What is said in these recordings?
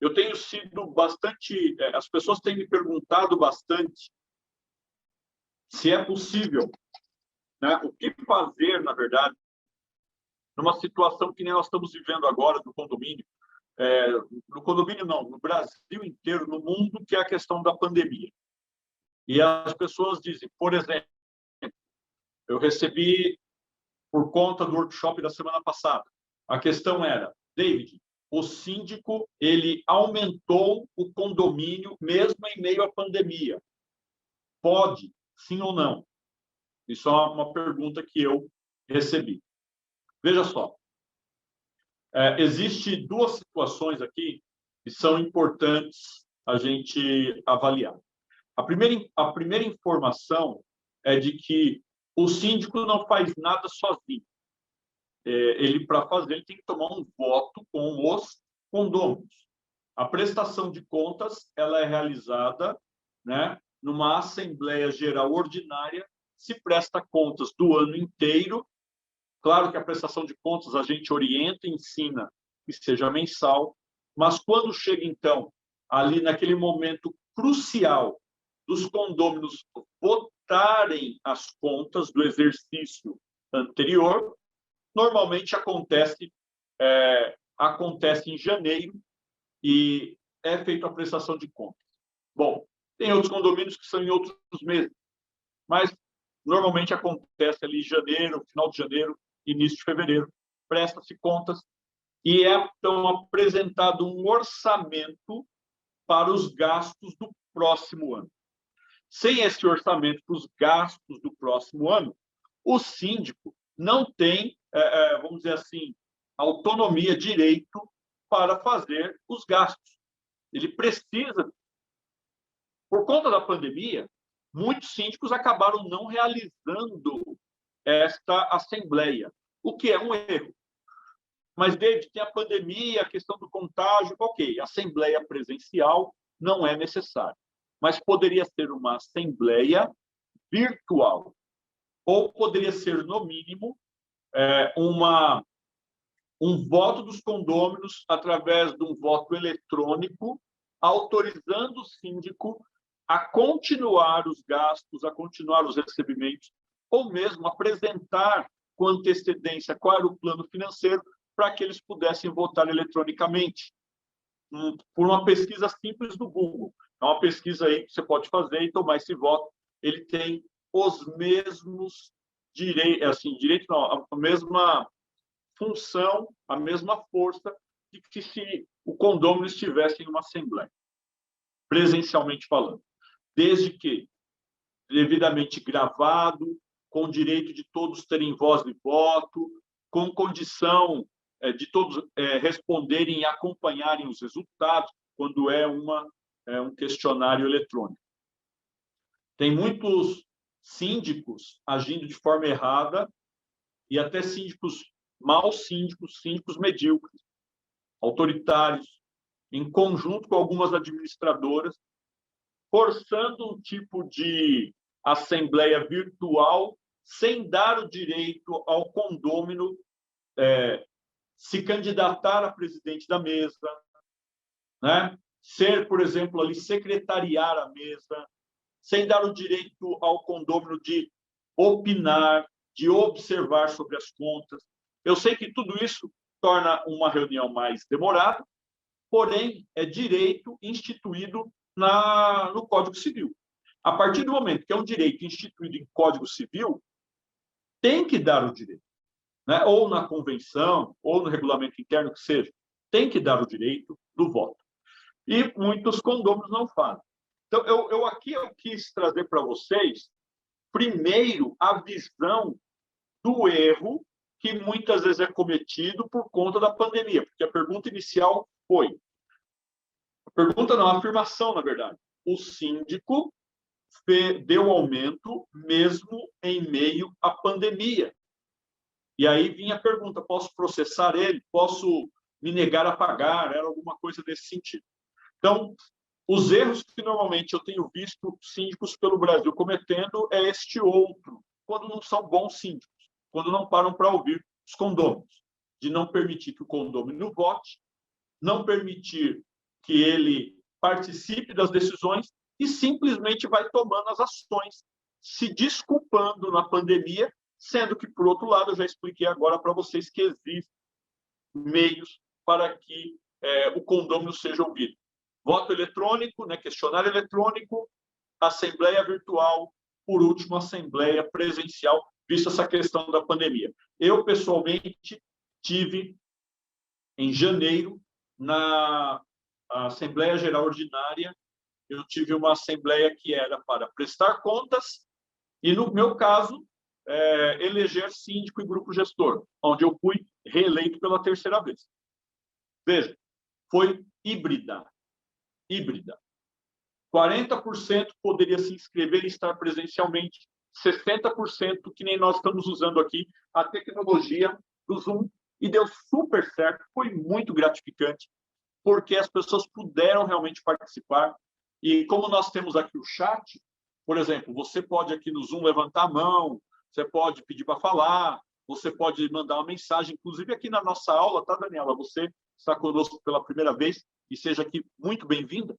eu tenho sido bastante... As pessoas têm me perguntado bastante se é possível, né, o que fazer, na verdade, numa situação que nem nós estamos vivendo agora no condomínio. No condomínio não, no Brasil inteiro, no mundo, que é a questão da pandemia. E as pessoas dizem, por exemplo, eu recebi por conta do workshop da semana passada, a questão era, David, o síndico ele aumentou o condomínio mesmo em meio à pandemia. Pode, sim ou não? Isso é uma pergunta que eu recebi. Veja só, existe duas situações aqui que são importantes a gente avaliar. A primeira informação é de que o síndico não faz nada sozinho. Ele, para fazer, ele tem que tomar um voto com os condôminos. A prestação de contas ela é realizada, né, numa Assembleia Geral Ordinária, se presta contas do ano inteiro. Claro que a prestação de contas a gente orienta, ensina que seja mensal, mas quando chega, então, ali naquele momento crucial dos condôminos votarem as contas do exercício anterior, normalmente acontece em janeiro e é feita a prestação de contas. Bom, tem outros condomínios que são em outros meses, mas normalmente acontece ali em janeiro, final de janeiro, início de fevereiro, presta-se contas e é então apresentado um orçamento para os gastos do próximo ano. Sem esse orçamento para os gastos do próximo ano, o síndico não tem, vamos dizer assim, autonomia, direito para fazer os gastos. Ele precisa. Por conta da pandemia, muitos síndicos acabaram não realizando esta assembleia, o que é um erro. Mas, David, tem a pandemia, a questão do contágio, ok, assembleia presencial não é necessária, mas poderia ser uma assembleia virtual, ou poderia ser, no mínimo, um voto dos condôminos através de um voto eletrônico, autorizando o síndico a continuar os gastos, a continuar os recebimentos, ou mesmo apresentar com antecedência qual era o plano financeiro para que eles pudessem votar eletronicamente, por uma pesquisa simples do Google. É uma pesquisa aí que você pode fazer e tomar esse voto. Ele tem os mesmos direitos, direito não, a mesma função, a mesma força de que se o condômino estivesse em uma assembleia, presencialmente falando, desde que devidamente gravado, com direito de todos terem voz e voto, com condição de todos responderem e acompanharem os resultados quando é um questionário eletrônico. Tem muitos síndicos agindo de forma errada e até síndicos maus síndicos medíocres, autoritários, em conjunto com algumas administradoras, forçando um tipo de assembleia virtual sem dar o direito ao condômino se candidatar a presidente da mesa, né? Ser, por exemplo, ali secretariar a mesa, sem dar o direito ao condômino de opinar, de observar sobre as contas. Eu sei que tudo isso torna uma reunião mais demorada, porém, é direito instituído no Código Civil. A partir do momento que é um direito instituído em Código Civil, tem que dar o direito, né? Ou na convenção, ou no regulamento interno, que seja, tem que dar o direito do voto. E muitos condôminos não fazem. Então, aqui eu quis trazer para vocês, primeiro, a visão do erro que muitas vezes é cometido por conta da pandemia, porque a pergunta inicial foi... A pergunta não, a afirmação, na verdade. O síndico deu aumento mesmo em meio à pandemia. E aí vinha a pergunta, posso processar ele? Posso me negar a pagar? Era alguma coisa desse sentido. Então, os erros que normalmente eu tenho visto síndicos pelo Brasil cometendo é este outro, quando não são bons síndicos, quando não param para ouvir os condôminos, de não permitir que o condômino vote, não permitir que ele participe das decisões e simplesmente vai tomando as ações, se desculpando na pandemia, sendo que, por outro lado, eu já expliquei agora para vocês que existem meios para que o condômino seja ouvido. Voto eletrônico, né, questionário eletrônico, assembleia virtual, por último, assembleia presencial, visto essa questão da pandemia. Eu, pessoalmente, tive, em janeiro, na Assembleia Geral Ordinária, eu tive uma assembleia que era para prestar contas e, no meu caso, eleger síndico e grupo gestor, onde eu fui reeleito pela terceira vez. Veja, foi híbrida. 40% poderia se inscrever e estar presencialmente, 60% que nem nós estamos usando aqui, a tecnologia do Zoom, e deu super certo, foi muito gratificante, porque as pessoas puderam realmente participar. E como nós temos aqui o chat, por exemplo, você pode aqui no Zoom levantar a mão, você pode pedir para falar, você pode mandar uma mensagem, inclusive aqui na nossa aula, tá, Daniela? Você está conosco pela primeira vez e seja aqui muito bem-vinda.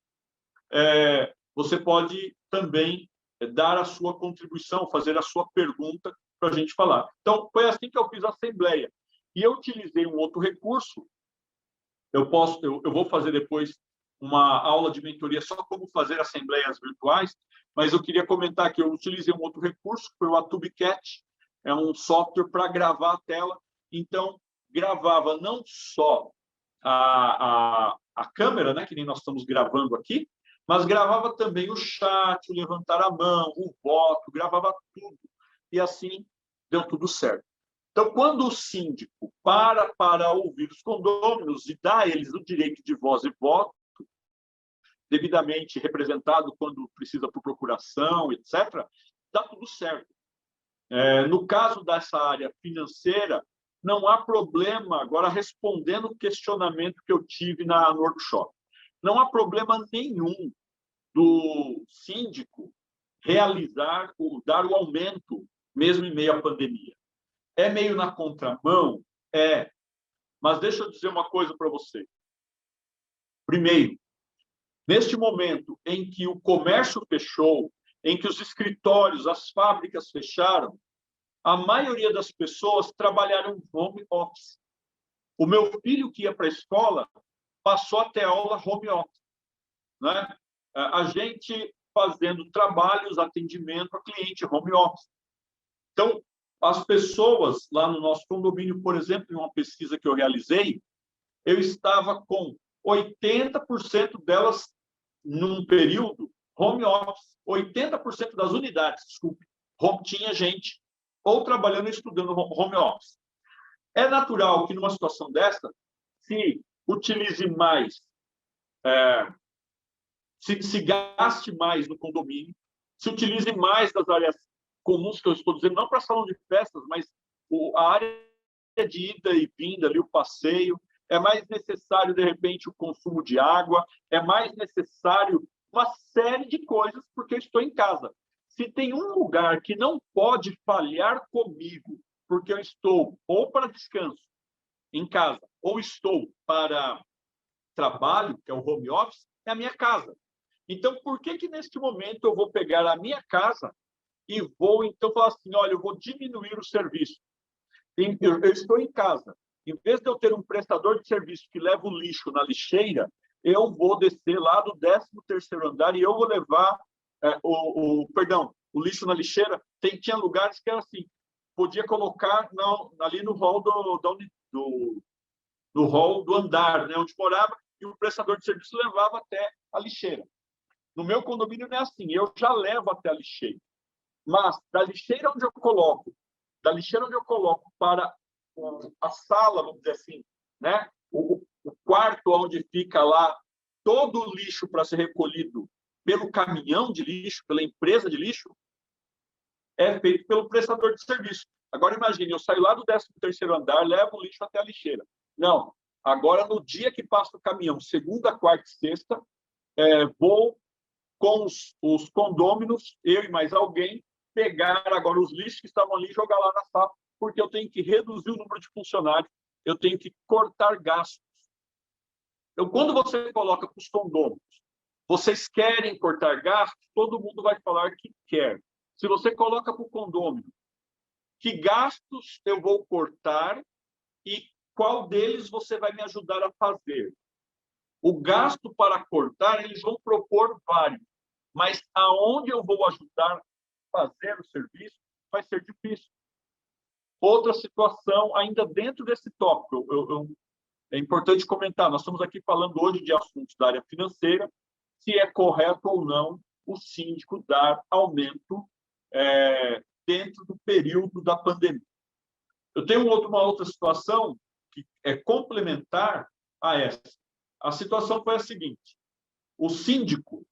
Você pode também dar a sua contribuição, fazer a sua pergunta para a gente falar. Então, foi assim que eu fiz a assembleia. E eu utilizei um outro recurso. Eu vou fazer depois uma aula de mentoria só como fazer assembleias virtuais, mas eu queria comentar que eu utilizei um outro recurso, que foi o AtubeCat, é um software para gravar a tela. Então, gravava não só a câmera, né, que nem nós estamos gravando aqui, mas gravava também o chat, o levantar a mão, o voto, gravava tudo. E assim deu tudo certo. Então, quando o síndico para ouvir os condôminos e dá a eles o direito de voz e voto, devidamente representado quando precisa por procuração, etc., dá tudo certo. No caso dessa área financeira, não há problema, agora respondendo o questionamento que eu tive no workshop, não há problema nenhum do síndico realizar, dar o aumento, mesmo em meio à pandemia. É meio na contramão? Mas deixa eu dizer uma coisa para você. Primeiro, neste momento em que o comércio fechou, em que os escritórios, as fábricas fecharam, a maioria das pessoas trabalharam home office. O meu filho que ia para a escola passou a ter aula home office, né? A gente fazendo trabalhos, atendimento a cliente home office. Então, as pessoas lá no nosso condomínio, por exemplo, em uma pesquisa que eu realizei, eu estava com 80% delas num período home office, 80% das unidades, desculpe, tinha gente ou trabalhando ou estudando home office. É natural que numa situação dessa se utilize mais, se gaste mais no condomínio, se utilize mais das áreas comuns, que eu estou dizendo, não para salão de festas, mas a área de ida e vinda, ali, o passeio, é mais necessário, de repente, o consumo de água, é mais necessário uma série de coisas, porque eu estou em casa. Se tem um lugar que não pode falhar comigo, porque eu estou ou para descanso em casa, ou estou para trabalho, que é o home office, é a minha casa. Então, por que neste momento eu vou pegar a minha casa e vou, então, falar assim, olha, eu vou diminuir o serviço? Eu estou em casa. Em vez de eu ter um prestador de serviço que leva o lixo na lixeira, eu vou descer lá do 13º andar e eu vou levar o lixo na lixeira. Tinha lugares que era assim, podia colocar ali no hall do hall do andar, né, onde morava, e o prestador de serviço levava até a lixeira. No meu condomínio não é assim, eu já levo até a lixeira. Mas da lixeira onde eu coloco para a sala, vamos dizer assim, né? O quarto onde fica lá todo o lixo para ser recolhido pelo caminhão de lixo, pela empresa de lixo, é feito pelo prestador de serviço. Agora imagine, eu saio lá do 13º andar, levo o lixo até a lixeira. Não, agora no dia que passa o caminhão, segunda, quarta e sexta, vou com os condôminos, eu e mais alguém, pegar agora os lixos que estavam ali e jogar lá na sala, porque eu tenho que reduzir o número de funcionários, eu tenho que cortar gastos. Então, quando você coloca para os condôminos, vocês querem cortar gastos, todo mundo vai falar que quer. Se você coloca para o condômino, que gastos eu vou cortar e qual deles você vai me ajudar a fazer? O gasto para cortar, eles vão propor vários, mas aonde eu vou ajudar a fazer o serviço vai ser difícil. Outra situação, ainda dentro desse tópico, é importante comentar, nós estamos aqui falando hoje de assuntos da área financeira, se é correto ou não o síndico dar aumento dentro do período da pandemia. Eu tenho uma outra situação que é complementar a essa. A situação foi a seguinte: o síndico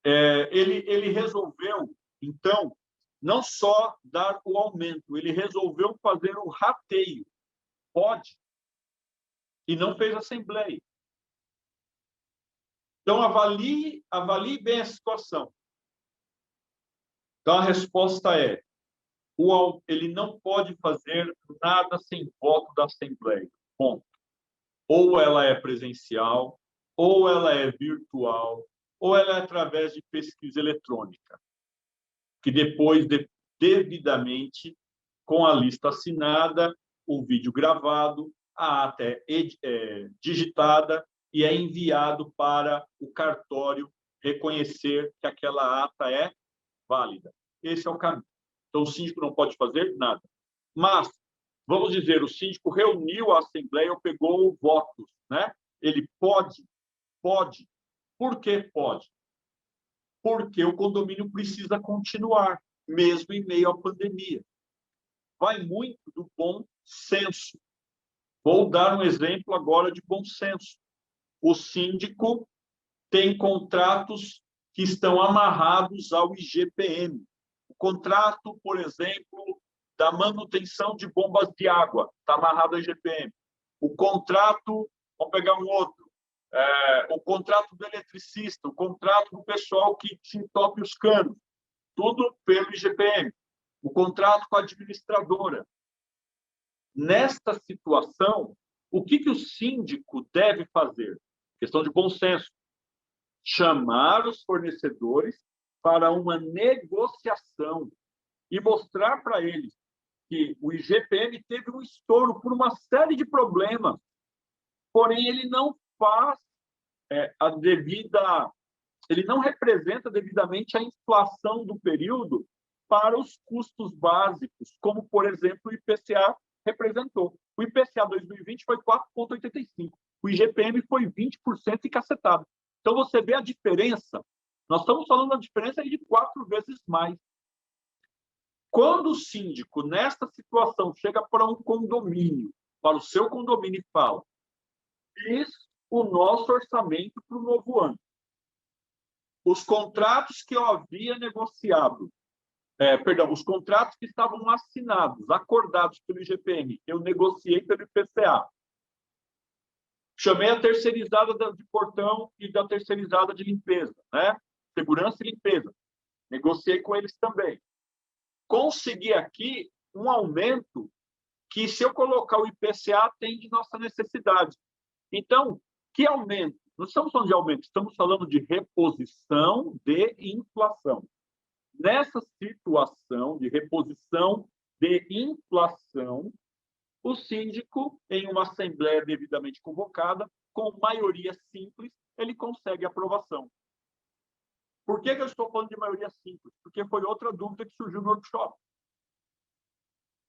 ele resolveu, então, não só dar o aumento, ele resolveu fazer o rateio. Pode. E não fez assembleia. Então, avalie bem a situação. Então, a resposta é: ele não pode fazer nada sem voto da Assembleia. Ponto. Ou ela é presencial, ou ela é virtual, ou ela é através de pesquisa eletrônica, que depois, devidamente, com a lista assinada, o vídeo gravado, a ata é digitada e é enviado para o cartório reconhecer que aquela ata é válida. Esse é o caminho. Então, o síndico não pode fazer nada. Mas, vamos dizer, o síndico reuniu a assembleia ou pegou votos, né? Ele pode. Por que pode? Porque o condomínio precisa continuar, mesmo em meio à pandemia. Vai muito do bom senso. Vou dar um exemplo agora de bom senso. O síndico tem contratos que estão amarrados ao IGPM. O contrato, por exemplo, da manutenção de bombas de água está amarrado ao IGPM. O contrato, vamos pegar um outro, o contrato do eletricista, o contrato do pessoal que entope os canos, tudo pelo IGPM. O contrato com a administradora. Nesta situação, o que o síndico deve fazer? Questão de bom senso. Chamar os fornecedores para uma negociação e mostrar para eles que o IGPM teve um estouro por uma série de problemas, porém ele não faz ele não representa devidamente a inflação do período para os custos básicos, como, por exemplo, o IPCA representou. O IPCA 2020 foi 4,85%. O IGPM foi 20% e cacetado. Então, você vê a diferença. Nós estamos falando da diferença de 4 vezes mais. Quando o síndico, nesta situação, chega para um condomínio, para o seu condomínio e fala: fiz o nosso orçamento para o novo ano. Os contratos que eu havia negociado, os contratos que estavam assinados, acordados pelo IGPM, eu negociei pelo IPCA. Chamei a terceirizada de portão e da terceirizada de limpeza, né? Segurança e limpeza. Negociei com eles também. Consegui aqui um aumento que, se eu colocar o IPCA, atende nossa necessidade. Então, que aumento? Não estamos falando de aumento, estamos falando de reposição de inflação. Nessa situação de reposição de inflação, o síndico, em uma assembleia devidamente convocada, com maioria simples, ele consegue aprovação. Por que eu estou falando de maioria simples? Porque foi outra dúvida que surgiu no workshop.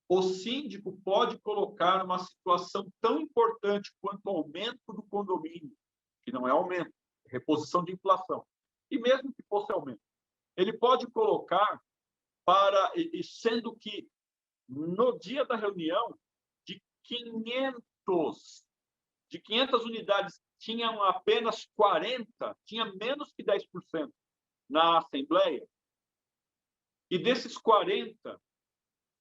O síndico pode colocar uma situação tão importante quanto o aumento do condomínio, que não é aumento, é reposição de inflação. E mesmo que fosse aumento, ele pode colocar sendo que no dia da reunião, de 500 unidades, tinham apenas 40, tinha menos que 10% na Assembleia, e desses 40,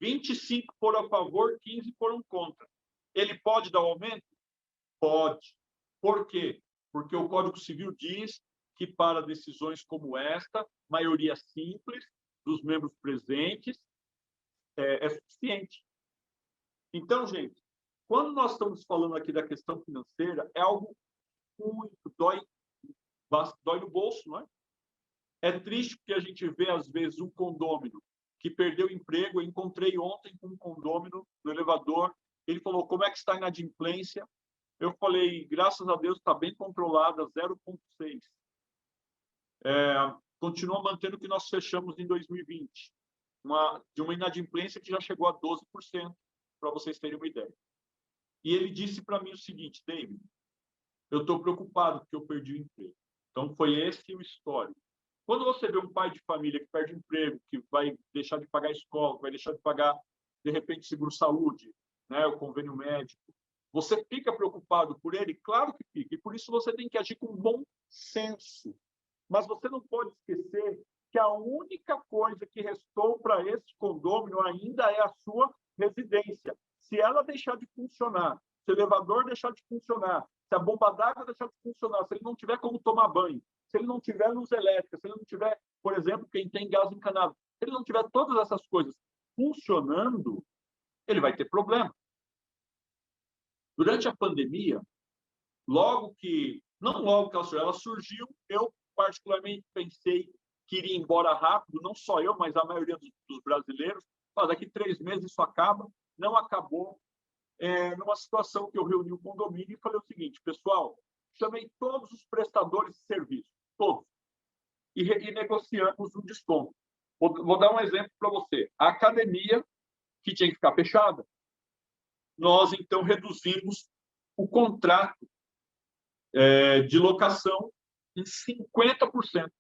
25 foram a favor, 15 foram contra. Ele pode dar aumento? Pode. Por quê? Porque o Código Civil diz que para decisões como esta, maioria simples dos membros presentes é suficiente. Então, gente, Quando nós estamos falando aqui da questão financeira, é algo muito, dói no bolso, não é? É triste porque a gente vê, às vezes, um condômino que perdeu o emprego. Eu encontrei ontem com um condômino no elevador. Ele falou, como é que está a inadimplência? Eu falei, graças a Deus, está bem controlada, 0,6. Continua mantendo o que nós fechamos em 2020. De uma inadimplência que já chegou a 12%, para vocês terem uma ideia. E ele disse para mim o seguinte, David, eu estou preocupado porque eu perdi o emprego. Então, foi esse o histórico. Quando você vê um pai de família que perde o emprego, que vai deixar de pagar a escola, que vai deixar de pagar, de repente, seguro-saúde, né, o convênio médico, você fica preocupado por ele? Claro que fica. E por isso você tem que agir com bom senso. Mas você não pode esquecer que a única coisa que restou para esse condômino ainda é a sua residência. Se ela deixar de funcionar, se o elevador deixar de funcionar, se a bomba d'água deixar de funcionar, se ele não tiver como tomar banho, se ele não tiver luz elétrica, se ele não tiver, por exemplo, quem tem gás encanado, se ele não tiver todas essas coisas funcionando, ele vai ter problema. Durante a pandemia, não logo que ela surgiu, eu particularmente pensei que iria embora rápido, não só eu, mas a maioria dos brasileiros. Daqui 3 meses isso acaba. Não acabou. Numa situação que eu reuni o condomínio e falei o seguinte, pessoal, chamei todos os prestadores de serviço, todos, e negociamos um desconto. Vou dar um exemplo para você. A academia, que tinha que ficar fechada, nós, então, reduzimos o contrato de locação em 50%.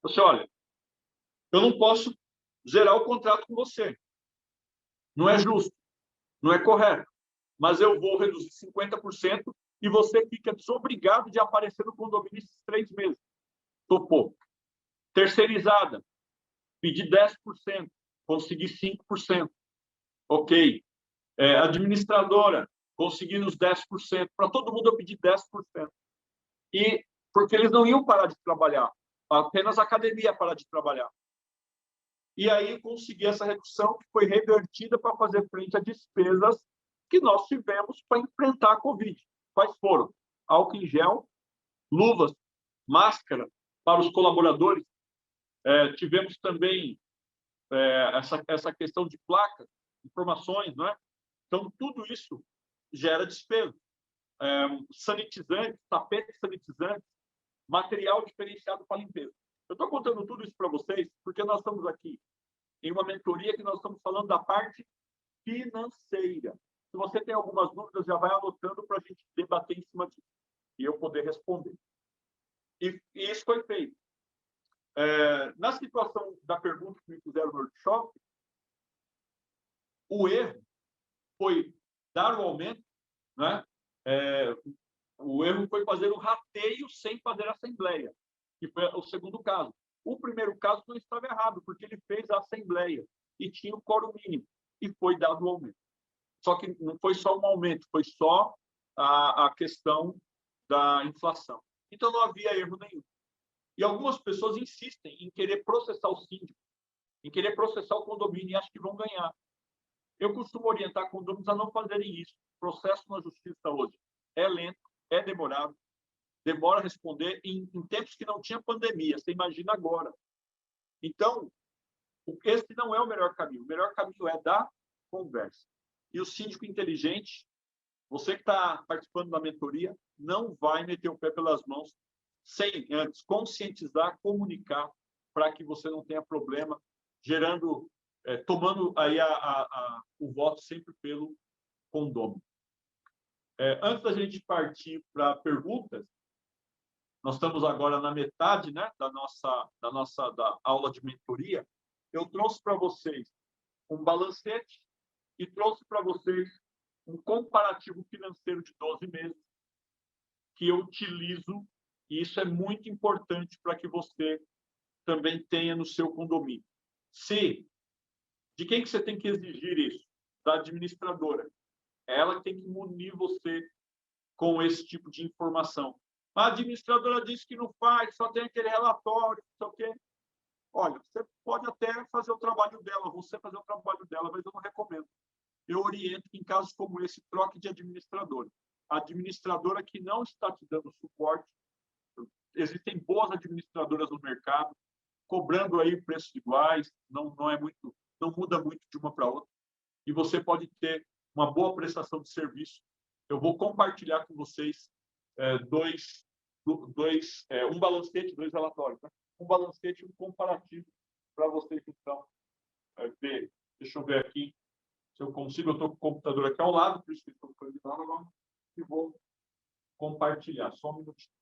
Você, olha, eu não posso zerar o contrato com você. Não é justo, não é correto. Mas eu vou reduzir 50% e você fica desobrigado de aparecer no condomínio esses 3 meses. Topou. Terceirizada, pedi 10%, consegui 5%. Ok. Administradora, consegui os 10%. Para todo mundo eu pedi 10%. E porque eles não iam parar de trabalhar, apenas a academia parar de trabalhar. E aí consegui essa redução que foi revertida para fazer frente a despesas que nós tivemos para enfrentar a Covid. Quais foram? Álcool em gel, luvas, máscara para os colaboradores. Tivemos também essa questão de placas, informações, não é? Então, tudo isso gera despesa. Sanitizantes, tapetes sanitizantes, material diferenciado para limpeza. Eu estou contando tudo isso para vocês porque nós estamos aqui em uma mentoria que nós estamos falando da parte financeira. Se você tem algumas dúvidas, já vai anotando para a gente debater em cima disso e eu poder responder. E isso foi feito. Na situação da pergunta que me fizeram no workshop, o erro foi dar o aumento, né? O erro foi fazer o rateio sem fazer assembleia, que foi o segundo caso. O primeiro caso não estava errado, porque ele fez a assembleia e tinha o quórum mínimo, e foi dado o aumento. Só que não foi só um aumento, foi só a questão da inflação. Então, não havia erro nenhum. E algumas pessoas insistem em querer processar o síndico, em querer processar o condomínio, e acham que vão ganhar. Eu costumo orientar condomínios a não fazerem isso. O processo na justiça hoje é lento, é demorado, demora a responder em tempos que não tinha pandemia, você imagina agora. Então, esse não é o melhor caminho. O melhor caminho é da conversa. E o síndico inteligente, você que está participando da mentoria, não vai meter o pé pelas mãos sem antes conscientizar, comunicar, para que você não tenha problema, tomando aí o voto sempre pelo condômino. Antes da gente partir para perguntas, nós estamos agora na metade, né, da aula de mentoria. Eu trouxe para vocês um balancete e trouxe para vocês um comparativo financeiro de 12 meses que eu utilizo, e isso é muito importante para que você também tenha no seu condomínio. De quem que você tem que exigir isso? Da administradora. É ela que tem que munir você com esse tipo de informação. A administradora disse que não faz, só tem aquele relatório, não sei o quê. Olha, você pode até fazer o trabalho dela, mas eu não recomendo. eu oriento que, em casos como esse, troque de administradora. A administradora que não está te dando suporte, existem boas administradoras no mercado, cobrando aí preços iguais, não muda muito de uma para outra, e você pode ter uma boa prestação de serviço. Eu vou compartilhar com vocês um balancete, 2 relatórios, né? Um balancete e um comparativo para vocês, então, ver. Deixa eu ver aqui se eu consigo. Eu estou com o computador aqui ao lado, por isso que estou ficando agora, e vou compartilhar. Só um minutinho.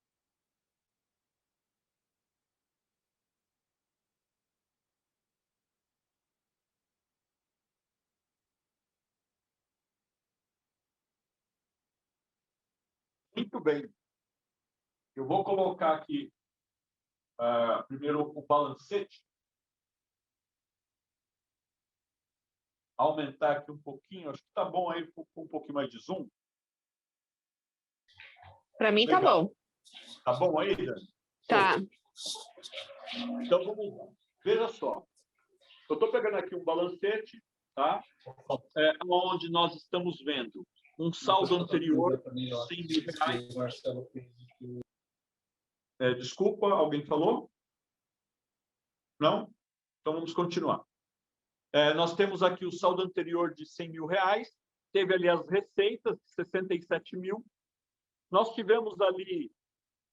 Muito bem. Eu vou colocar aqui primeiro o balancete. Aumentar aqui um pouquinho. Acho que está bom aí com um pouquinho mais de zoom. Para mim está bom. Tá bom aí, Dani? Tá. Então, vamos lá. Veja só. Eu estou pegando aqui um balancete, tá? Onde nós estamos vendo um saldo anterior de R$100.000. Desculpa, alguém falou? Não? Então, vamos continuar. Nós temos aqui o saldo anterior de R$100.000. Teve ali as receitas de 67 mil. Nós tivemos ali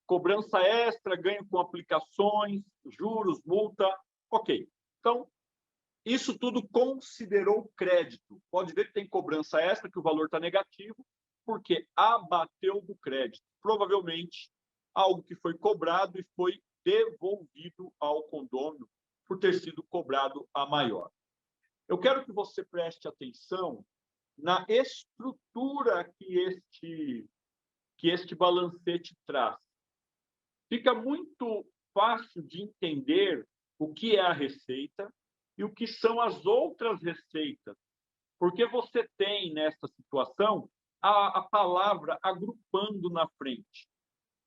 cobrança extra, ganho com aplicações, juros, multa. Ok. Então, isso tudo considerou crédito. Pode ver que tem cobrança extra, que o valor está negativo, porque abateu do crédito. Provavelmente, algo que foi cobrado e foi devolvido ao condômino por ter sido cobrado a maior. Eu quero que você preste atenção na estrutura que este balancete traz. Fica muito fácil de entender o que é a receita e o que são as outras receitas, porque você tem, nessa situação, a palavra agrupando na frente.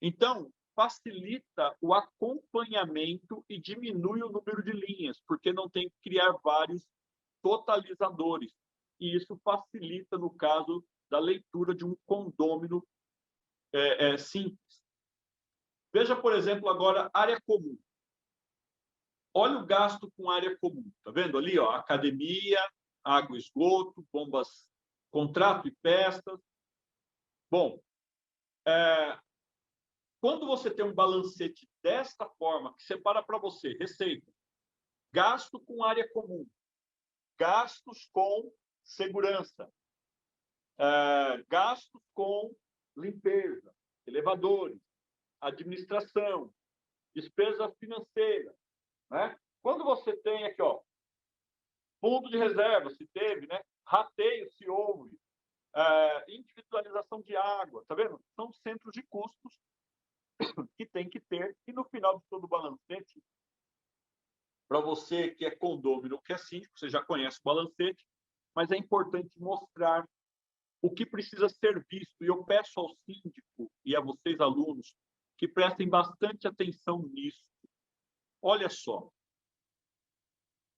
Então, facilita o acompanhamento e diminui o número de linhas, porque não tem que criar vários totalizadores. E isso facilita, no caso da leitura de um condômino simples. Veja, por exemplo, agora, área comum. Olha o gasto com área comum. Está vendo ali? Ó, academia, água e esgoto, bombas, contrato e pestas. Bom, quando você tem um balancete desta forma, que separa para você receita, gasto com área comum, gastos com segurança, gastos com limpeza, elevadores, administração, despesa financeira, né? Quando você tem aqui, ó, fundo de reserva, se teve, né? Rateio, se houve, individualização de água, tá vendo? São centros de custos que tem que ter, e no final de todo o balancete, para você que é condômino, que é síndico, você já conhece o balancete, mas é importante mostrar o que precisa ser visto. E eu peço ao síndico e a vocês, alunos, que prestem bastante atenção nisso. Olha só.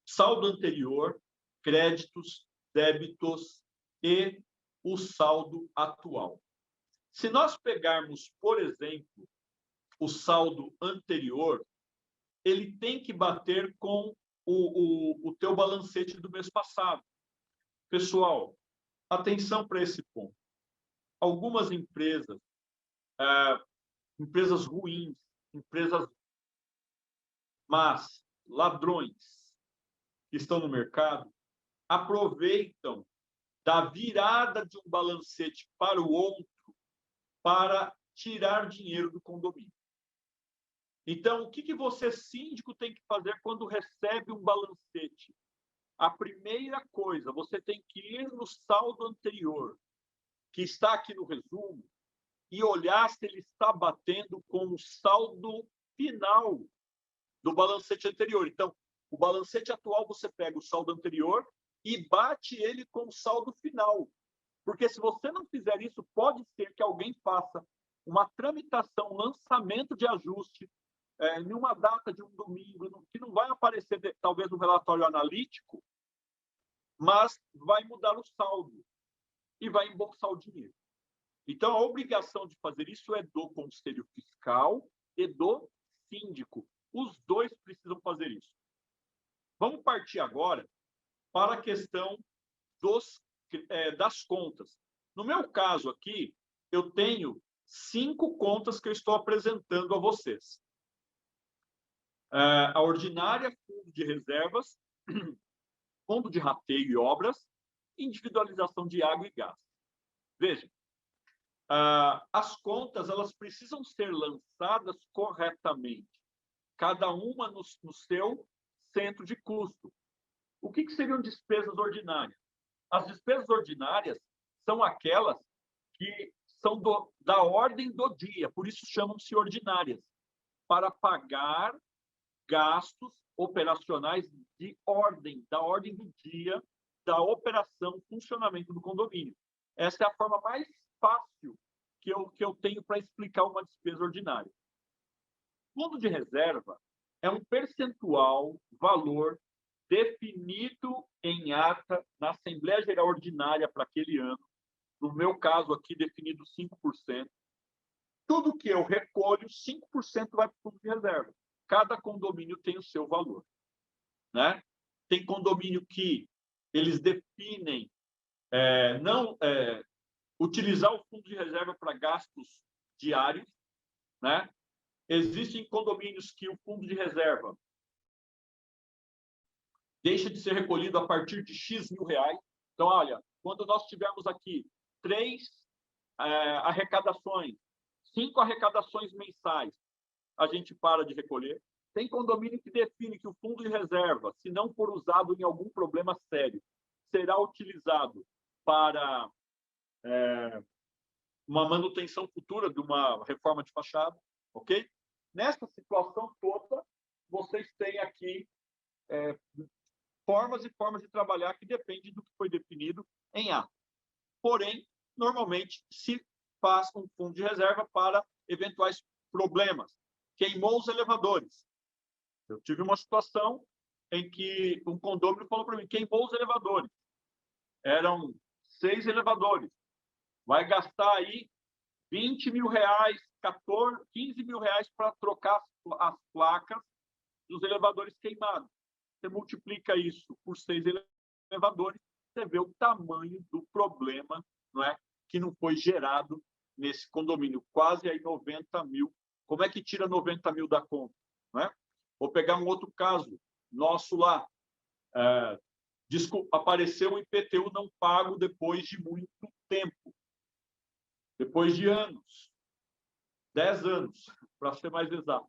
Saldo anterior, créditos, débitos e o saldo atual. Se nós pegarmos, por exemplo, o saldo anterior, ele tem que bater com o teu balancete do mês passado. Pessoal, atenção para esse ponto. Algumas empresas, empresas ruins, empresas más, ladrões que estão no mercado, aproveitam da virada de um balancete para o outro para tirar dinheiro do condomínio. Então, o que você, síndico, tem que fazer quando recebe um balancete? A primeira coisa, você tem que ir no saldo anterior, que está aqui no resumo, e olhar se ele está batendo com o saldo final do balancete anterior. Então, o balancete atual, você pega o saldo anterior e bate ele com o saldo final. Porque se você não fizer isso, pode ser que alguém faça uma tramitação, lançamento de ajuste, em uma data de um domingo, que não vai aparecer, talvez, no relatório analítico, mas vai mudar o saldo e vai embolsar o dinheiro. Então, a obrigação de fazer isso é do Conselho Fiscal e do síndico. Os dois precisam fazer isso. Vamos partir agora para a questão das contas. No meu caso aqui, eu tenho 5 contas que eu estou apresentando a vocês. A ordinária, fundo de reservas, fundo de rateio e obras, individualização de água e gás. Veja, as contas elas precisam ser lançadas corretamente, cada uma no seu centro de custo. O que seriam despesas ordinárias? As despesas ordinárias são aquelas que são da ordem do dia, por isso chamam-se ordinárias, para pagar gastos operacionais da ordem do dia, da operação, funcionamento do condomínio. Essa é a forma mais fácil que eu tenho para explicar uma despesa ordinária. Fundo de reserva é um percentual, valor, definido em ata na Assembleia Geral Ordinária para aquele ano. No meu caso aqui, definido 5%. Tudo que eu recolho, 5% vai para o fundo de reserva. Cada condomínio tem o seu valor, né? Tem condomínio que eles definem utilizar o fundo de reserva para gastos diários, né? Existem condomínios que o fundo de reserva deixa de ser recolhido a partir de X mil reais. Então, olha, quando nós tivermos aqui 3 arrecadações, 5 arrecadações mensais, a gente para de recolher. Tem condomínio que define que o fundo de reserva, se não for usado em algum problema sério, será utilizado para uma manutenção futura de uma reforma de fachada, ok? Nessa situação toda, vocês têm aqui formas e formas de trabalhar que dependem do que foi definido em ata. Porém, normalmente, se faz um fundo de reserva para eventuais problemas. Queimou os elevadores. Eu tive uma situação em que um condomínio falou para mim, queimou os elevadores. Eram 6 elevadores. Vai gastar aí 20 mil reais, 15 mil reais para trocar as placas dos elevadores queimados. Você multiplica isso por 6 elevadores, você vê o tamanho do problema, não é? Que não foi gerado nesse condomínio. Quase aí 90 mil. Como é que tira 90 mil da conta? Não é? Vou pegar um outro caso nosso lá. Apareceu um IPTU não pago depois de muito tempo. Depois de anos. 10 anos, para ser mais exato.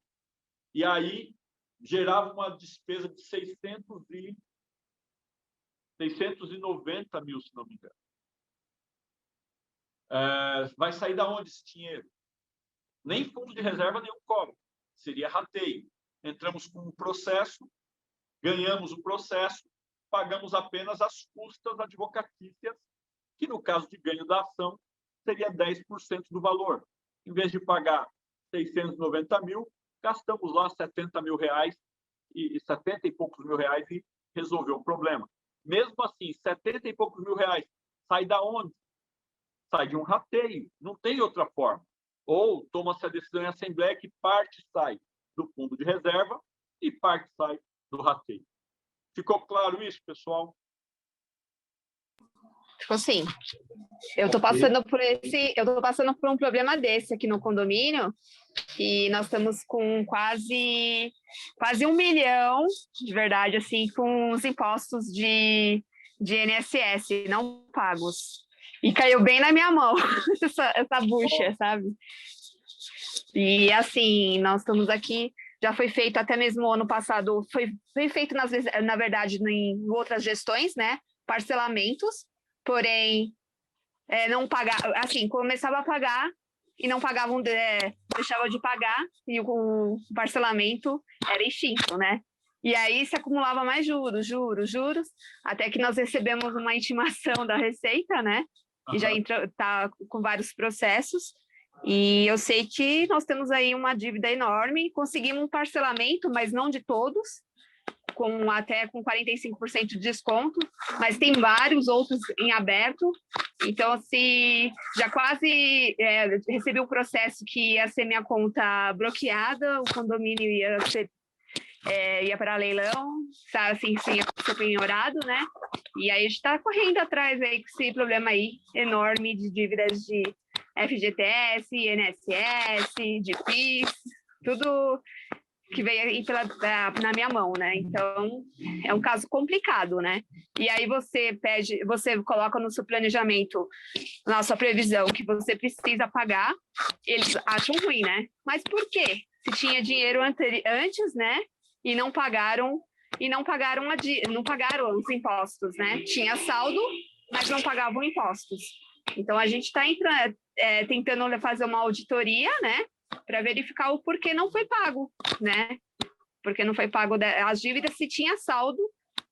E aí, gerava uma despesa de 690 mil, se não me engano. Vai sair da onde esse dinheiro? Nem fundo de reserva, nenhum cobra. Seria rateio. Entramos com um processo, ganhamos o processo, pagamos apenas as custas advocatícias, que no caso de ganho da ação, seria 10% do valor. Em vez de pagar 690 mil, gastamos lá 70 mil reais, e 70 e poucos mil reais e resolveu o problema. Mesmo assim, 70 e poucos mil reais sai da onde? Sai de um rateio, não tem outra forma. Ou toma-se a decisão em assembleia que parte sai do fundo de reserva e parte sai do rateio. Ficou claro isso, pessoal? Ficou sim. Eu estou passando por um problema desse aqui no condomínio, e nós estamos com quase 1 milhão, de verdade, assim, com os impostos de INSS não pagos. E caiu bem na minha mão essa bucha, sabe? E assim, nós estamos aqui, já foi feito até mesmo ano passado, foi feito, na verdade, em outras gestões, né? Parcelamentos, porém, não pagava, assim, começava a pagar e não pagavam, deixava de pagar e o parcelamento era extinto, né? E aí se acumulava mais juros, até que nós recebemos uma intimação da Receita, né? E já está com vários processos. E eu sei que nós temos aí uma dívida enorme, conseguimos um parcelamento, mas não de todos, até com 45% de desconto, mas tem vários outros em aberto. Então, se já quase recebi um processo que ia ser minha conta bloqueada, o condomínio ia para leilão, sabe, assim, ia ser penhorado, né? E aí a gente está correndo atrás aí com esse problema aí enorme de dívidas de FGTS, INSS, de PIS, tudo que veio aí na minha mão, né? Então, é um caso complicado, né? E aí você coloca no seu planejamento, na sua previsão, que você precisa pagar, eles acham ruim, né? Mas por quê? Se tinha dinheiro antes, né? E não pagaram os impostos, né? Tinha saldo, mas não pagavam impostos. Então, a gente está tentando fazer uma auditoria, né? Para verificar o porquê não foi pago, né? Porque não foi pago as dívidas se tinha saldo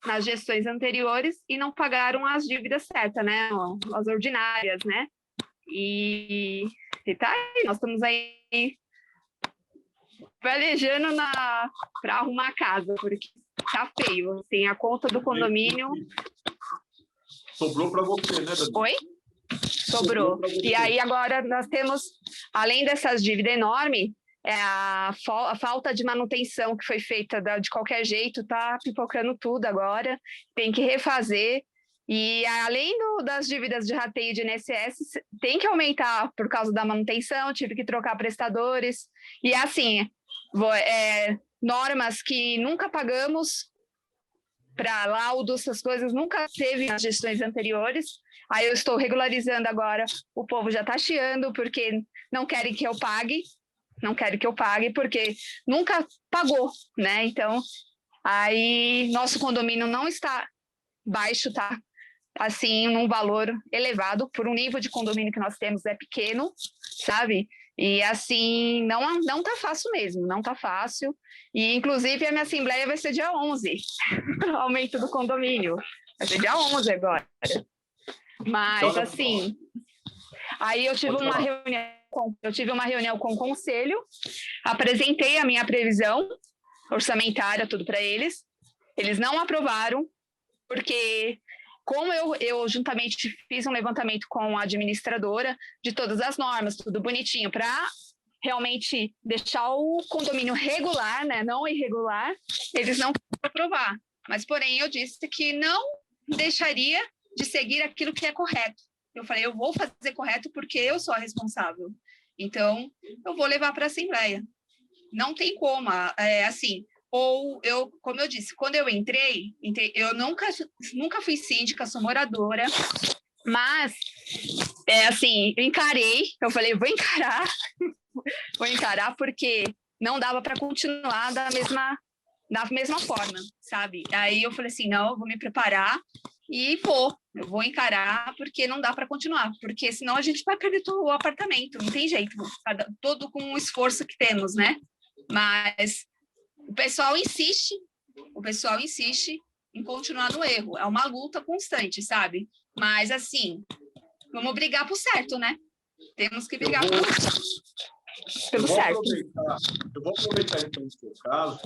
nas gestões anteriores e não pagaram as dívidas certas, né? As ordinárias, né? E tá aí, nós estamos aí pelejando para arrumar a casa, porque tá feio. Assim, a conta do condomínio... Sobrou para você, né, Dani? Oi? Sobrou. E aí agora nós temos, além dessas dívidas enormes, a falta de manutenção que foi feita de qualquer jeito, tá pipocando tudo agora, tem que refazer. E além das dívidas de rateio de INSS, tem que aumentar por causa da manutenção, tive que trocar prestadores. E assim, normas que nunca pagamos para laudos, essas coisas, nunca teve nas gestões anteriores. Aí eu estou regularizando agora, o povo já está chiando, porque não querem que eu pague, porque nunca pagou, né? Então, aí nosso condomínio não está baixo, tá? Assim, num valor elevado, por um nível de condomínio que nós temos é pequeno, sabe? E assim, não tá fácil mesmo, não tá fácil. E, inclusive, a minha assembleia vai ser dia 11, aumento do condomínio. Vai ser dia 11 agora. Mas, assim, aí eu tive uma reunião com o conselho, apresentei a minha previsão orçamentária, tudo para eles. Eles não aprovaram, porque como eu juntamente fiz um levantamento com a administradora de todas as normas, tudo bonitinho, para realmente deixar o condomínio regular, né, não irregular, eles não aprovar. Mas, porém, eu disse que não deixaria de seguir aquilo que é correto. Eu falei, eu vou fazer correto porque eu sou a responsável. Então, eu vou levar para a Assembleia. Não tem como, assim, como eu disse, quando eu entrei eu nunca fui síndica, sou moradora, mas, assim, eu falei, vou encarar porque não dava para continuar da mesma forma, sabe? Aí eu falei assim, não, eu vou me preparar e eu vou encarar porque não dá para continuar, porque senão a gente vai perder todo o apartamento, não tem jeito, todo com o esforço que temos, né? Mas o pessoal insiste em continuar no erro, é uma luta constante, sabe? Mas assim, vamos brigar por certo, né? Temos que brigar pelo certo. Eu vou aproveitar então o seu caso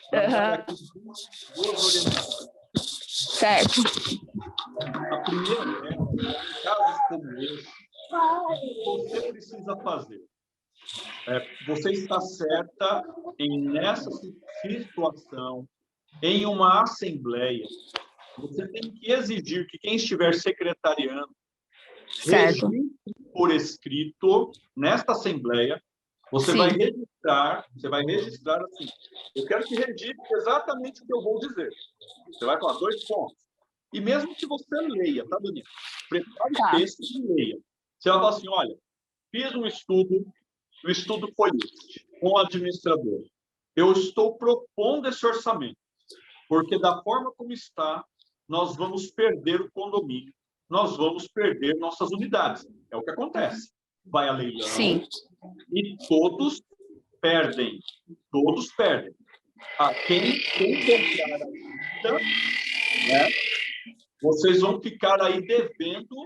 para dar aqui duas orientações. Certo. A primeira em casos como esse, o que você precisa fazer? Você está certa nessa situação, em uma assembleia, você tem que exigir que quem estiver secretariando registre por escrito nesta assembleia. Você vai registrar assim. Eu quero que registre exatamente o que eu vou dizer. Você vai falar 2 pontos. E mesmo que você leia, tá, Daniela? Prepare o texto e leia. Você vai falar assim, olha, fiz um estudo, o estudo foi este, com o administrador. Eu estou propondo esse orçamento, porque da forma como está, nós vamos perder o condomínio, nós vamos perder nossas unidades. É o que acontece. Vai a leilão. Sim. E todos perdem. Todos perdem. Quem comprar a vida, né, vocês vão ficar aí devendo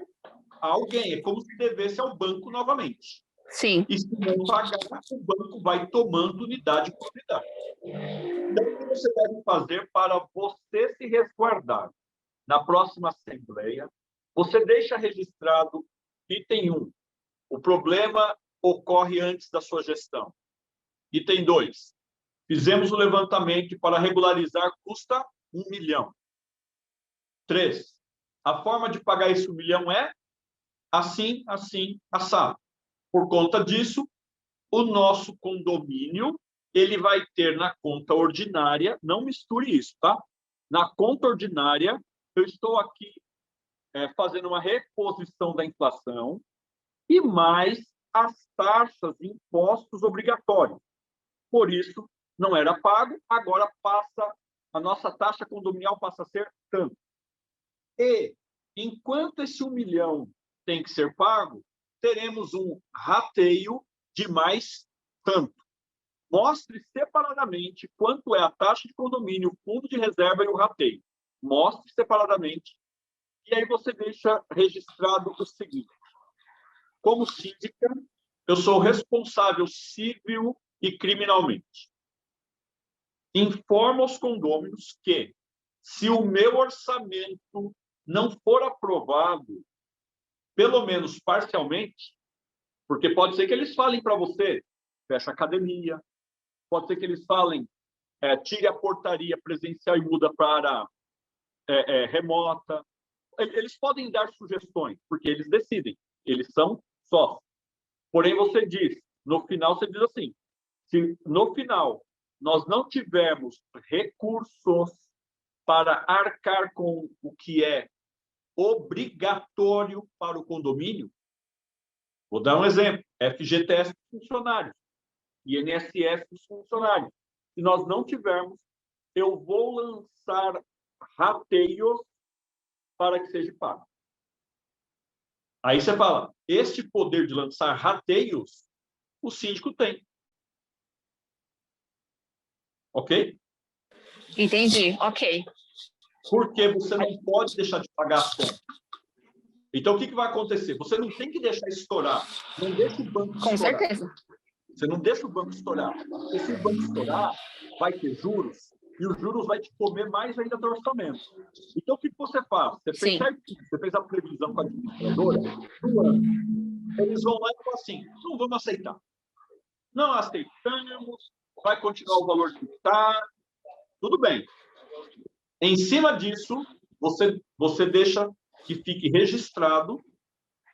a alguém. É como se devesse ao banco novamente. Sim. E se não pagar, o banco vai tomando unidade por unidade. Então, você deve fazer para você se resguardar? Na próxima assembleia, você deixa registrado item 1. O problema ocorre antes da sua gestão. Item 2. Fizemos o levantamento para regularizar custa 1 milhão. 3. A forma de pagar esse 1 milhão é assim, assim, assado. Por conta disso, o nosso condomínio ele vai ter na conta ordinária, não misture isso, tá? Na conta ordinária, eu estou aqui fazendo uma reposição da inflação e mais as taxas e impostos obrigatórios. Por isso, não era pago, agora a nossa taxa condominial passa a ser tanto. E, enquanto esse 1 milhão tem que ser pago, teremos um rateio de mais tanto. Mostre separadamente quanto é a taxa de condomínio, o fundo de reserva e o rateio. Mostre separadamente. E aí você deixa registrado o seguinte. Como síndica, eu sou responsável civil e criminalmente. Informo aos condôminos que, se o meu orçamento não for aprovado, pelo menos parcialmente, porque pode ser que eles falem para você, fecha a academia, pode ser que eles falem, tire a portaria presencial e muda para remota. Eles podem dar sugestões, porque eles decidem, eles são sócios. Porém, você diz, no final, você diz assim, se no final nós não tivermos recursos para arcar com o que é obrigatório para o condomínio, vou dar um exemplo, FGTS dos funcionários, INSS dos funcionários. Se nós não tivermos, eu vou lançar rateios para que seja pago. Aí você fala, este poder de lançar rateios, o síndico tem. Ok? Entendi, ok. Porque você não pode deixar de pagar as contas. Então, o que vai acontecer? Você não tem que deixar estourar. Não deixa o banco estourar. Com certeza. Você não deixa o banco estourar. Porque se o banco estourar, vai ter juros, e os juros vai te comer mais ainda do orçamento. Então, o que você faz? Você fez certinho, você fez a previsão com a administradora do ano. Eles vão lá e falam assim, não vamos aceitar. Não aceitamos, vai continuar o valor que está, tudo bem. Em cima disso, você deixa que fique registrado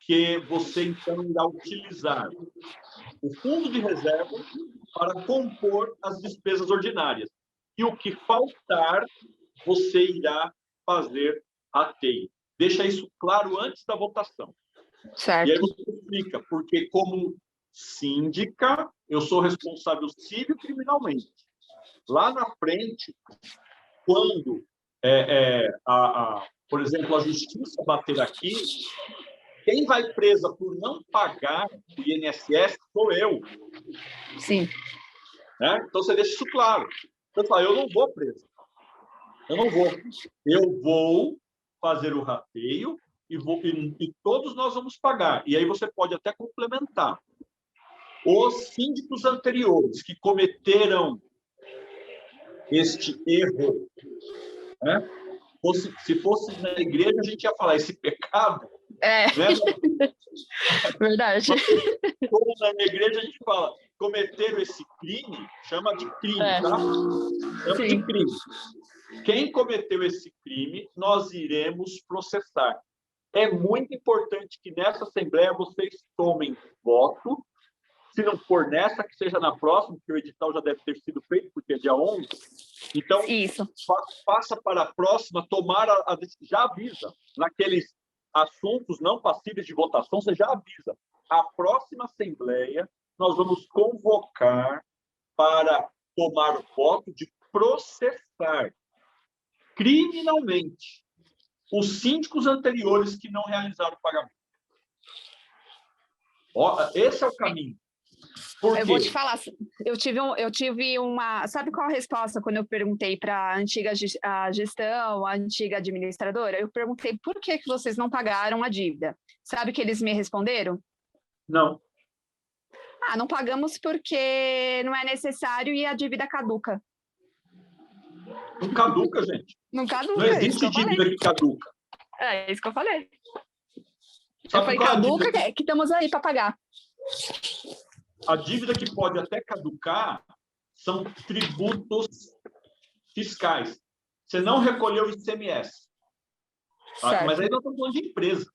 que você, então, irá utilizar o fundo de reserva para compor as despesas ordinárias. E o que faltar, você irá fazer rateio. Deixa isso claro antes da votação. Certo. E aí você explica, porque como síndica, eu sou responsável civil e criminalmente. Lá na frente, quando, por exemplo, a justiça bater aqui, quem vai presa por não pagar o INSS sou eu. Sim. Né? Então, você deixa isso claro. Você fala, eu não vou preso. Eu não vou. Eu vou fazer o rateio e todos nós vamos pagar. E aí você pode até complementar. Os síndicos anteriores que cometeram este erro, né? Se fosse na igreja, a gente ia falar esse pecado. Né? Verdade. Como na igreja a gente fala, cometeram esse crime, chama de crime, tá? Chama de crime. Quem cometeu esse crime, nós iremos processar. É muito importante que nessa Assembleia vocês tomem voto. Se não for nessa, que seja na próxima, porque o edital já deve ter sido feito, porque é dia 11. Então, passa para a próxima, tomar já avisa. Naqueles assuntos não passíveis de votação, você já avisa. A próxima Assembleia, nós vamos convocar para tomar o voto de processar criminalmente os síndicos anteriores que não realizaram o pagamento. Esse é o caminho. Eu vou te falar, eu tive uma... Sabe qual a resposta quando eu perguntei para a antiga gestão, a antiga administradora? Eu perguntei por que vocês não pagaram a dívida. Sabe que eles me responderam? Não. Não pagamos porque não é necessário e a dívida caduca. Não caduca, gente. Não Não caduca, é isso que existe eu falei. dívida que caduca. É isso que eu falei. Eu Sabe falei, qual é a caduca, dívida? que estamos aí para pagar. A dívida que pode até caducar são tributos fiscais. Você não recolheu o ICMS. Tá? Mas Certo. aí nós estamos falando de empresa.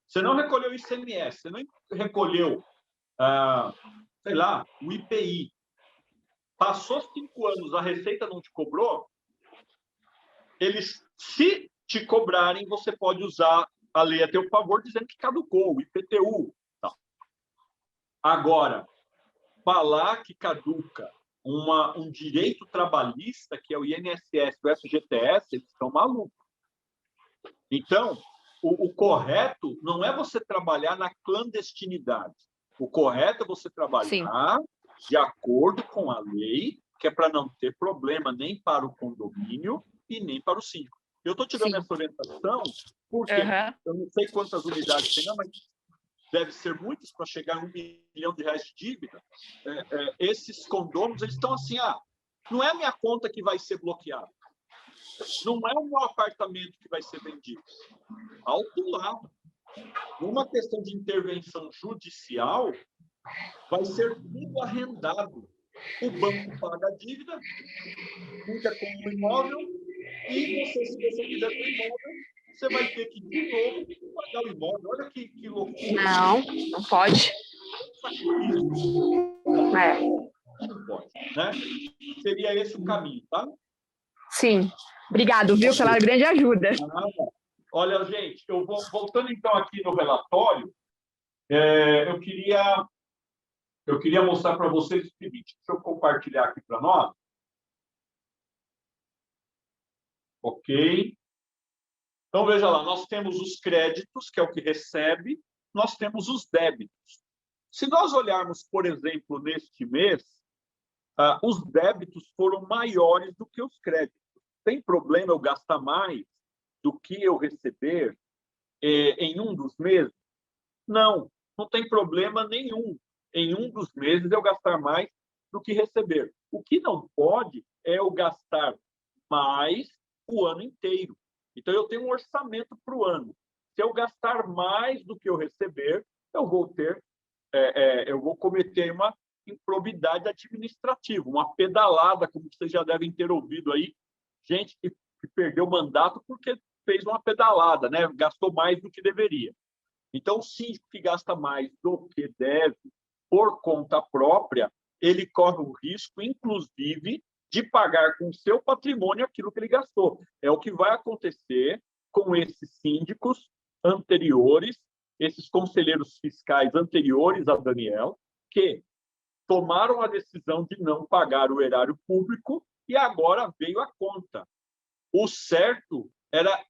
Você não recolheu o ICMS, você não recolheu, sei lá, o IPI. Passou 5 anos, a Receita não te cobrou, eles, se te cobrarem, você pode usar a lei a teu favor, dizendo que caducou, o IPTU. Tá. Agora, falar que caduca um direito trabalhista, que é o INSS, o FGTS, eles estão malucos. Então, o correto não é você trabalhar na clandestinidade. O correto é você trabalhar de acordo com a lei, que é para não ter problema nem para o condomínio e nem para o síndico. Eu estou te dando essa orientação porque eu não sei quantas unidades tem, mas deve ser muitas para chegar a R$1 milhão de dívida. Esses condôminos, eles estão assim, não é a minha conta que vai ser bloqueada. Não é o meu apartamento que vai ser vendido. Alto lá. Numa questão de intervenção judicial, vai ser tudo arrendado. O banco paga a dívida, fica com o imóvel, e você, se você quiser ter imóvel, você vai ter que, de novo, pagar o imóvel. Olha que loucura. Não pode. Sacrifício. Não pode, né? Seria esse o caminho, tá? Sim. Obrigado, viu, pela grande ajuda. Olha, gente, eu vou voltando então aqui no relatório, eu queria mostrar para vocês o seguinte. Deixa eu compartilhar aqui para nós. Ok. Então, veja lá, nós temos os créditos, que é o que recebe, nós temos os débitos. Se nós olharmos, por exemplo, neste mês, os débitos foram maiores do que os créditos. Tem problema eu gastar mais do que eu receber em um dos meses? Não tem problema nenhum em um dos meses eu gastar mais do que receber. O que não pode é eu gastar mais o ano inteiro. Então, eu tenho um orçamento para o ano. Se eu gastar mais do que eu receber, eu vou cometer uma improbidade administrativa, uma pedalada, como vocês já devem ter ouvido aí, gente que perdeu o mandato porque fez uma pedalada, né? Gastou mais do que deveria. Então, o síndico que gasta mais do que deve por conta própria, ele corre o risco, inclusive, de pagar com o seu patrimônio aquilo que ele gastou. É o que vai acontecer com esses síndicos anteriores, esses conselheiros fiscais anteriores a Daniel, que tomaram a decisão de não pagar o erário público e agora veio a conta. O certo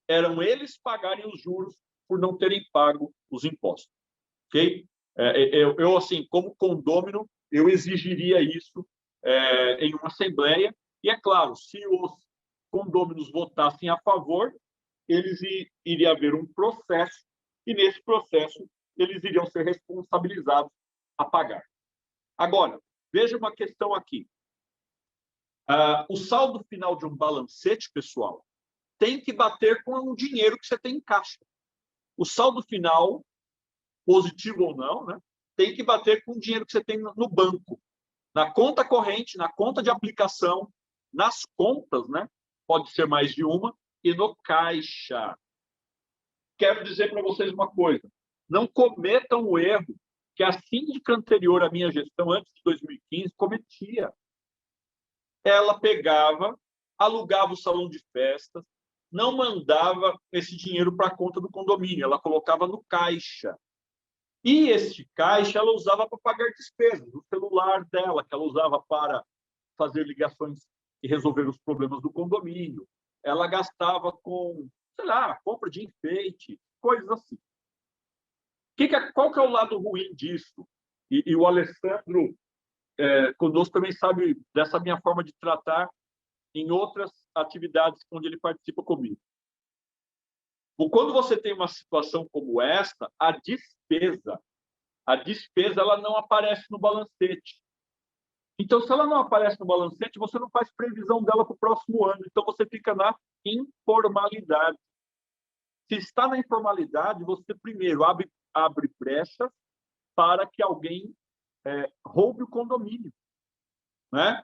eram eles pagarem os juros por não terem pago os impostos. Ok? Eu, assim, como condômino, eu exigiria isso em uma assembleia. E, é claro, se os condôminos votassem a favor, iria haver um processo, e nesse processo eles iriam ser responsabilizados a pagar. Agora, veja uma questão aqui. O saldo final de um balancete, pessoal, tem que bater com o dinheiro que você tem em caixa. O saldo final, positivo ou não, né, tem que bater com o dinheiro que você tem no banco, na conta corrente, na conta de aplicação, nas contas, né, pode ser mais de uma, e no caixa. Quero dizer para vocês uma coisa: não cometam o erro que a síndica anterior à minha gestão, antes de 2015, cometia. Ela pegava, alugava o salão de festas, não mandava esse dinheiro para a conta do condomínio, ela colocava no caixa. E esse caixa ela usava para pagar despesas, o celular dela, que ela usava para fazer ligações e resolver os problemas do condomínio. Ela gastava com, sei lá, compra de enfeite, coisas assim. Qual que é o lado ruim disso? E o Alessandro conosco também sabe dessa minha forma de tratar em outras atividades onde ele participa comigo. Quando você tem uma situação como esta, a despesa ela não aparece no balancete. Então, se ela não aparece no balancete, você não faz previsão dela para o próximo ano. Então, você fica na informalidade. Se está na informalidade, você primeiro abre brechas para que alguém roube o condomínio, né?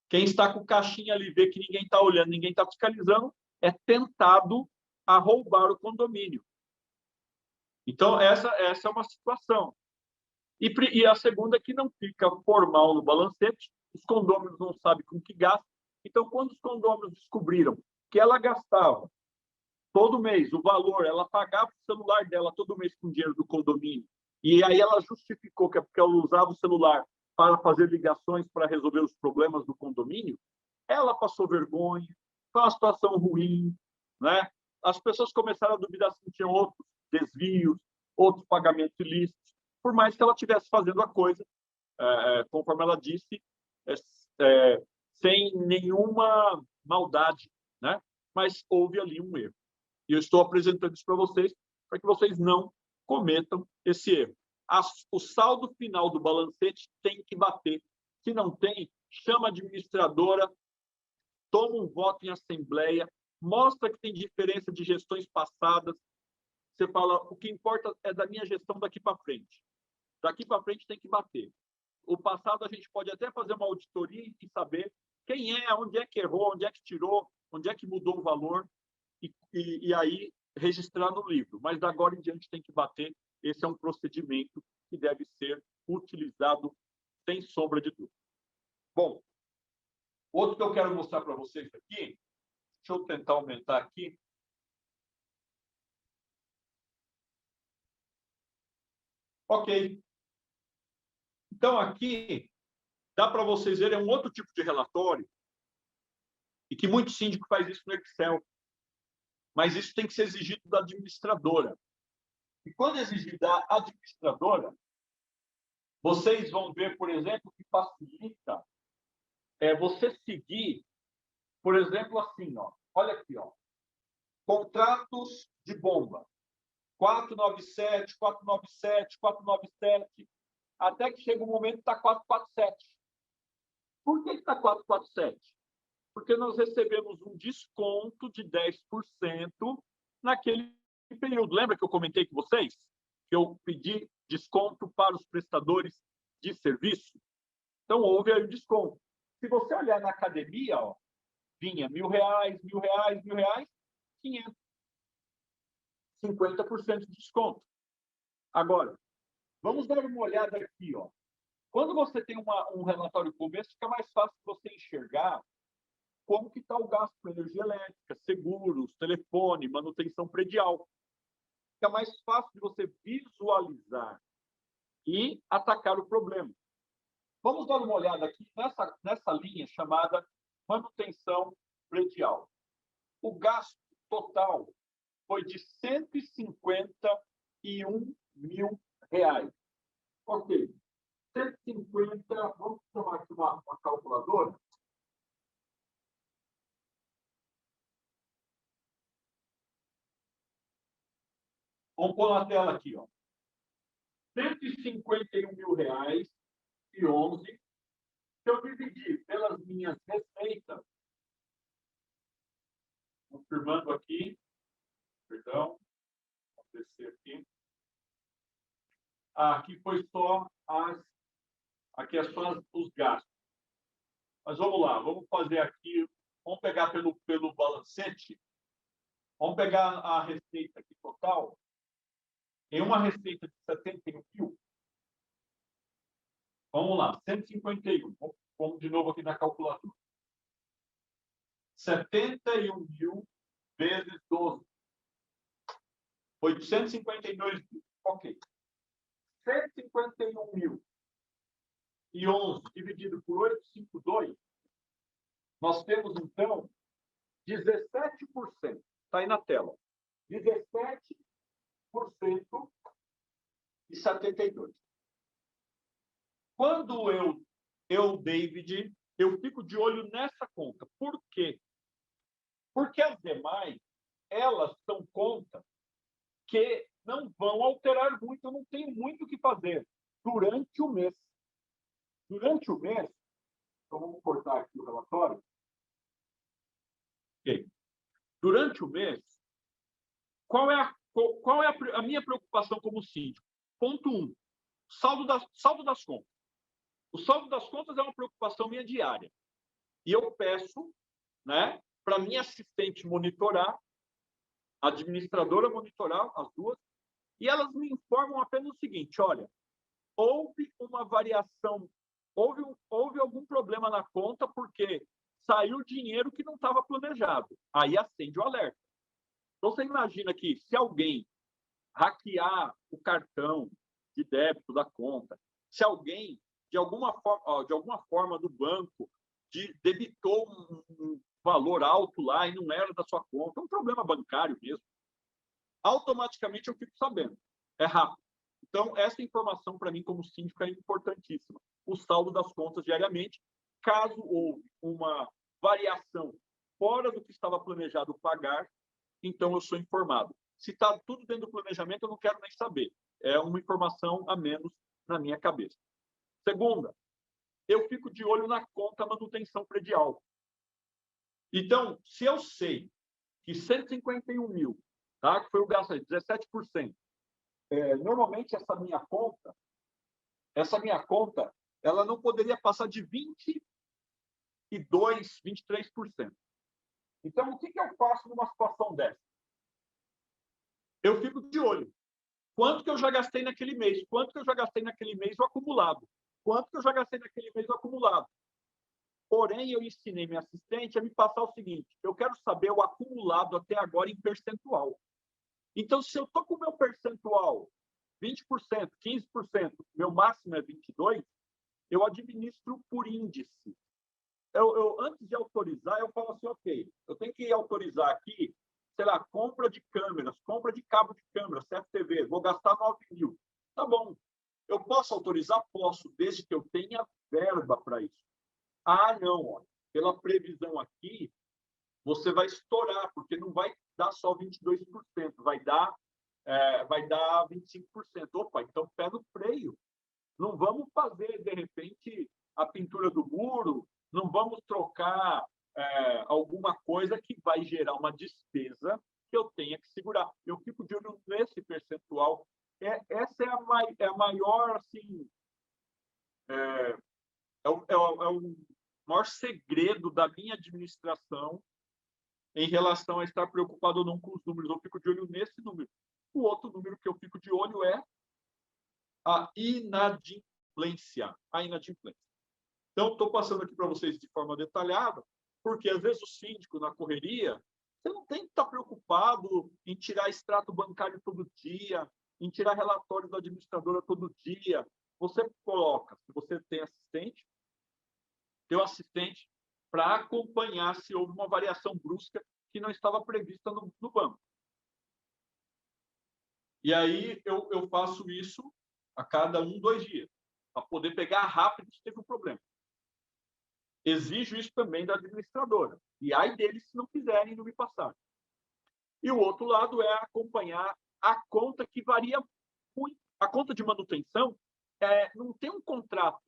Quem está com caixinha ali, vê que ninguém está olhando, ninguém está fiscalizando, é tentado a roubar o condomínio. Então, essa é uma situação. E a segunda é que não fica formal no balancete, os condôminos não sabem com que gastam. Então, quando os condôminos descobriram que ela gastava todo mês o valor, ela pagava o celular dela todo mês com dinheiro do condomínio, e aí ela justificou que é porque ela usava o celular para fazer ligações para resolver os problemas do condomínio, ela passou vergonha, foi uma situação ruim, né? As pessoas começaram a duvidar se tinham outros desvios, outros pagamentos ilícitos, por mais que ela estivesse fazendo a coisa, conforme ela disse, sem nenhuma maldade, né? Mas houve ali um erro. E eu estou apresentando isso para vocês, para que vocês não cometam esse erro. O saldo final do balancete tem que bater. Se não tem, chama a administradora, toma um voto em assembleia, mostra que tem diferença de gestões passadas. Você fala, o que importa é da minha gestão daqui para frente. Daqui para frente tem que bater. O passado a gente pode até fazer uma auditoria e saber quem onde é que errou, onde é que tirou, onde é que mudou o valor, e aí registrar no livro. Mas da agora em diante tem que bater. Esse é um procedimento que deve ser utilizado sem sombra de dúvida. Bom, outro que eu quero mostrar para vocês aqui, deixa eu tentar aumentar aqui. Ok. Então, aqui, dá para vocês verem, é um outro tipo de relatório, e que muito síndico faz isso no Excel. Mas isso tem que ser exigido da administradora. E quando exigir da administradora, vocês vão ver, por exemplo, que facilita você seguir, por exemplo, assim, ó. Olha aqui, ó. Contratos de bomba. 497, 497, 497, até que chega um momento que está 447. Por que está 447? Porque nós recebemos um desconto de 10% naquele período. Lembra que eu comentei com vocês? Que eu pedi desconto para os prestadores de serviço? Então, houve aí o desconto. Se você olhar na academia, ó, vinha R$1.000, R$1.000, R$1.000, 500. 50% de desconto. Agora, vamos dar uma olhada aqui, ó. Quando você tem um relatório começo, fica mais fácil você enxergar como que está o gasto com energia elétrica, seguros, telefone, manutenção predial. Fica mais fácil de você visualizar e atacar o problema. Vamos dar uma olhada aqui nessa linha chamada manutenção predial. O gasto total foi de R$151 mil. Ok. 150, vamos tomar aqui uma calculadora. Vamos pôr na tela aqui, ó. R$151 mil e 11. Se eu dividir pelas minhas receitas, confirmando aqui, perdão, vou descer aqui. Aqui foi só os gastos. Mas vamos lá, vamos fazer aqui, vamos pegar pelo balancete, vamos pegar a receita aqui total. Em uma receita de 71 mil, vamos lá, 151, vamos de novo aqui na calculadora. 71 mil vezes 12. 852 mil. Ok. 151 mil e 11 dividido por 852, nós temos, então, 17%. Está aí na tela. 17% e 72. Quando David, eu fico de olho nessa conta. Por quê? Porque as demais, elas são contas que não vão alterar muito, eu não tenho muito o que fazer durante o mês. Durante o mês, Então, vamos cortar aqui o relatório. Ok. Durante o mês, qual é a minha preocupação como síndico? Ponto 1, saldo das contas. O saldo das contas é uma preocupação minha diária. E eu peço, né, para minha assistente monitorar, a administradora monitorar, as duas, e elas me informam apenas o seguinte: olha, houve uma variação, houve algum problema na conta porque saiu dinheiro que não estava planejado. Aí acende o alerta. Então, você imagina que se alguém hackear o cartão de débito da conta, se alguém, de alguma forma do banco, debitou um valor alto lá e não era da sua conta, é um problema bancário mesmo, automaticamente eu fico sabendo. É rápido. Então, essa informação, para mim, como síndico, é importantíssima. O saldo das contas diariamente, caso houve uma variação fora do que estava planejado pagar, então eu sou informado. Se está tudo dentro do planejamento, eu não quero nem saber. É uma informação a menos na minha cabeça. Segunda, eu fico de olho na conta manutenção predial. Então, se eu sei que 151 mil, tá, que foi o gasto aí, 17%, normalmente essa minha conta, ela não poderia passar de 22%, 23%. Então, o que eu faço numa situação dessa? Eu fico de olho. Quanto que eu já gastei naquele mês? Quanto que eu já gastei naquele mês o acumulado? Quanto que eu já gastei naquele mês o acumulado? Porém, eu ensinei minha assistente a me passar o seguinte: eu quero saber o acumulado até agora em percentual. Então, se eu estou com o meu percentual 20%, 15%, meu máximo é 22%, eu administro por índice. Antes de autorizar, eu falo assim, ok, eu tenho que autorizar aqui, sei lá, compra de câmeras, compra de cabo de câmera, CFTV, vou gastar 9 mil. Tá bom. Eu posso autorizar? Posso, desde que eu tenha verba para isso. Ah, não, olha, pela previsão aqui, você vai estourar, porque não vai dar só 22%, vai dar 25%. Opa, então pega o freio. Não vamos fazer, de repente, a pintura do muro, não vamos trocar alguma coisa que vai gerar uma despesa que eu tenha que segurar. Eu fico de olho nesse percentual. Essa é a maior, assim, o maior segredo da minha administração em relação a estar preocupado ou não com os números. Eu fico de olho nesse número. O outro número que eu fico de olho é a inadimplência. Então, estou passando aqui para vocês de forma detalhada, porque às vezes o síndico, na correria, você não tem que estar preocupado em tirar extrato bancário todo dia, em tirar relatório da administradora todo dia. Você coloca, se você tem assistente, teu assistente para acompanhar se houve uma variação brusca que não estava prevista no banco. E aí eu faço isso a cada 1, 2 dias, para poder pegar rápido se teve um problema. Exijo isso também da administradora. E ai deles se não fizerem e não me passarem. E o outro lado é acompanhar a conta que varia muito. A conta de manutenção não tem um contrato.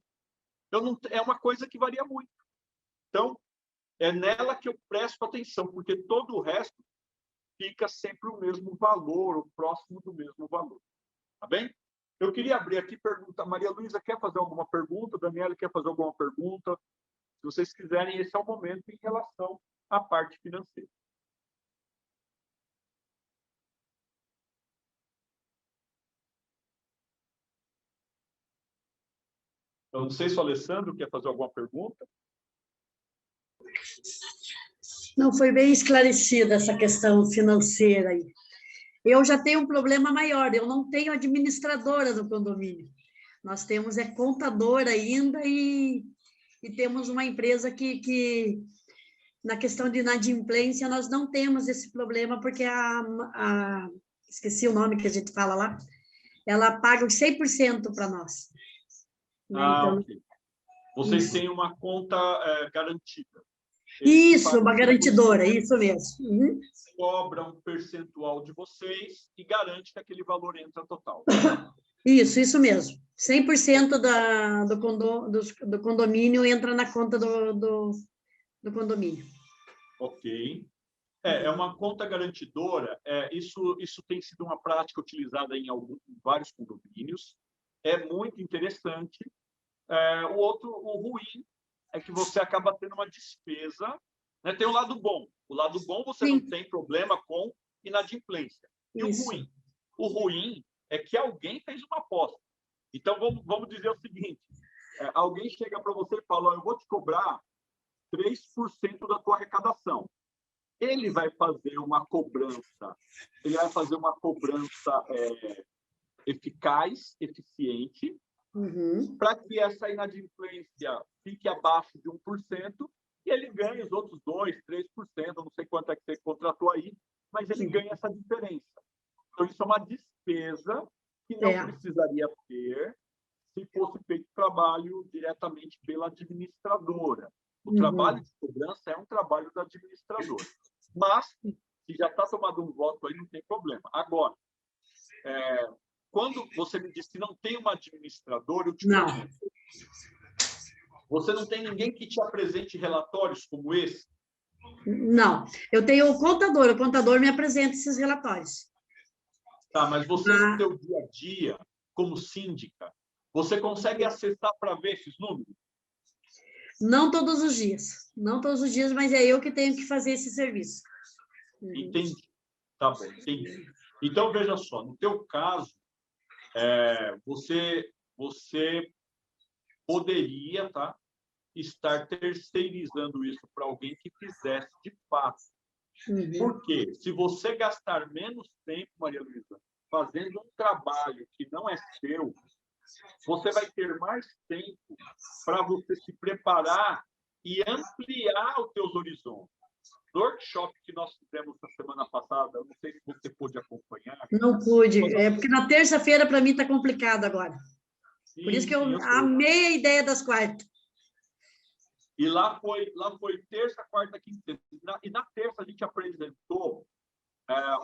É uma coisa que varia muito. Então, é nela que eu presto atenção, porque todo o resto fica sempre o mesmo valor, ou próximo do mesmo valor. Tá bem? Eu queria abrir aqui pergunta. Maria Luísa quer fazer alguma pergunta? Daniela quer fazer alguma pergunta? Se vocês quiserem, esse é o momento em relação à parte financeira. Eu não sei se o Alessandro quer fazer alguma pergunta. Não, foi bem esclarecida essa questão financeira aí. Eu já tenho um problema maior, eu não tenho administradora do condomínio. Nós temos contador ainda e temos uma empresa que na questão de inadimplência, nós não temos esse problema, porque esqueci o nome que a gente fala lá, ela paga os 100% para nós. Então, ok. Vocês têm uma conta garantida. Isso, uma garantidora, isso mesmo. Uhum. Cobra um percentual de vocês e garante que aquele valor entra total. Isso mesmo. 100% do condomínio entra na conta do condomínio. Ok. É uma conta garantidora. Isso tem sido uma prática utilizada em vários condomínios. É muito interessante. O ruim é que você acaba tendo uma despesa, né? Tem o lado bom. O lado bom, você Sim. não tem problema com inadimplência. E Isso. o ruim é que alguém fez uma aposta. Então, vamos dizer o seguinte: alguém chega para você e fala, eu vou te cobrar 3% da tua arrecadação. Ele vai fazer uma cobrança eficaz, eficiente, para que essa inadimplência fique abaixo de 1% e ele ganhe os outros 2%, 3%, eu não sei quanto é que você contratou aí, mas ele ganha essa diferença. Então, isso é uma despesa que não precisaria ter se fosse feito trabalho diretamente pela administradora. O trabalho de cobrança é um trabalho da administradora. Mas, se já está tomado um voto aí, não tem problema. Agora, quando você me disse que não tem uma administradora, eu te pergunto, você não tem ninguém que te apresente relatórios como esse? Não, eu tenho o contador me apresenta esses relatórios. Tá, mas você, no seu dia a dia, como síndica, você consegue acessar para ver esses números? Não todos os dias, mas é eu que tenho que fazer esse serviço. Entendi. Tá bom, entendi. Então, veja só, no teu caso, você poderia, tá, estar terceirizando isso para alguém que fizesse de fato. Porque se você gastar menos tempo, Maria Luísa, fazendo um trabalho que não é seu, você vai ter mais tempo para você se preparar e ampliar os teus horizontes. No workshop que nós fizemos na semana passada, eu não sei se você pôde acompanhar. Não pude, porque na terça-feira para mim está complicado agora. Sim, por isso que eu amei a ideia das quartas. E lá foi terça, quarta, quinta. E na terça a gente apresentou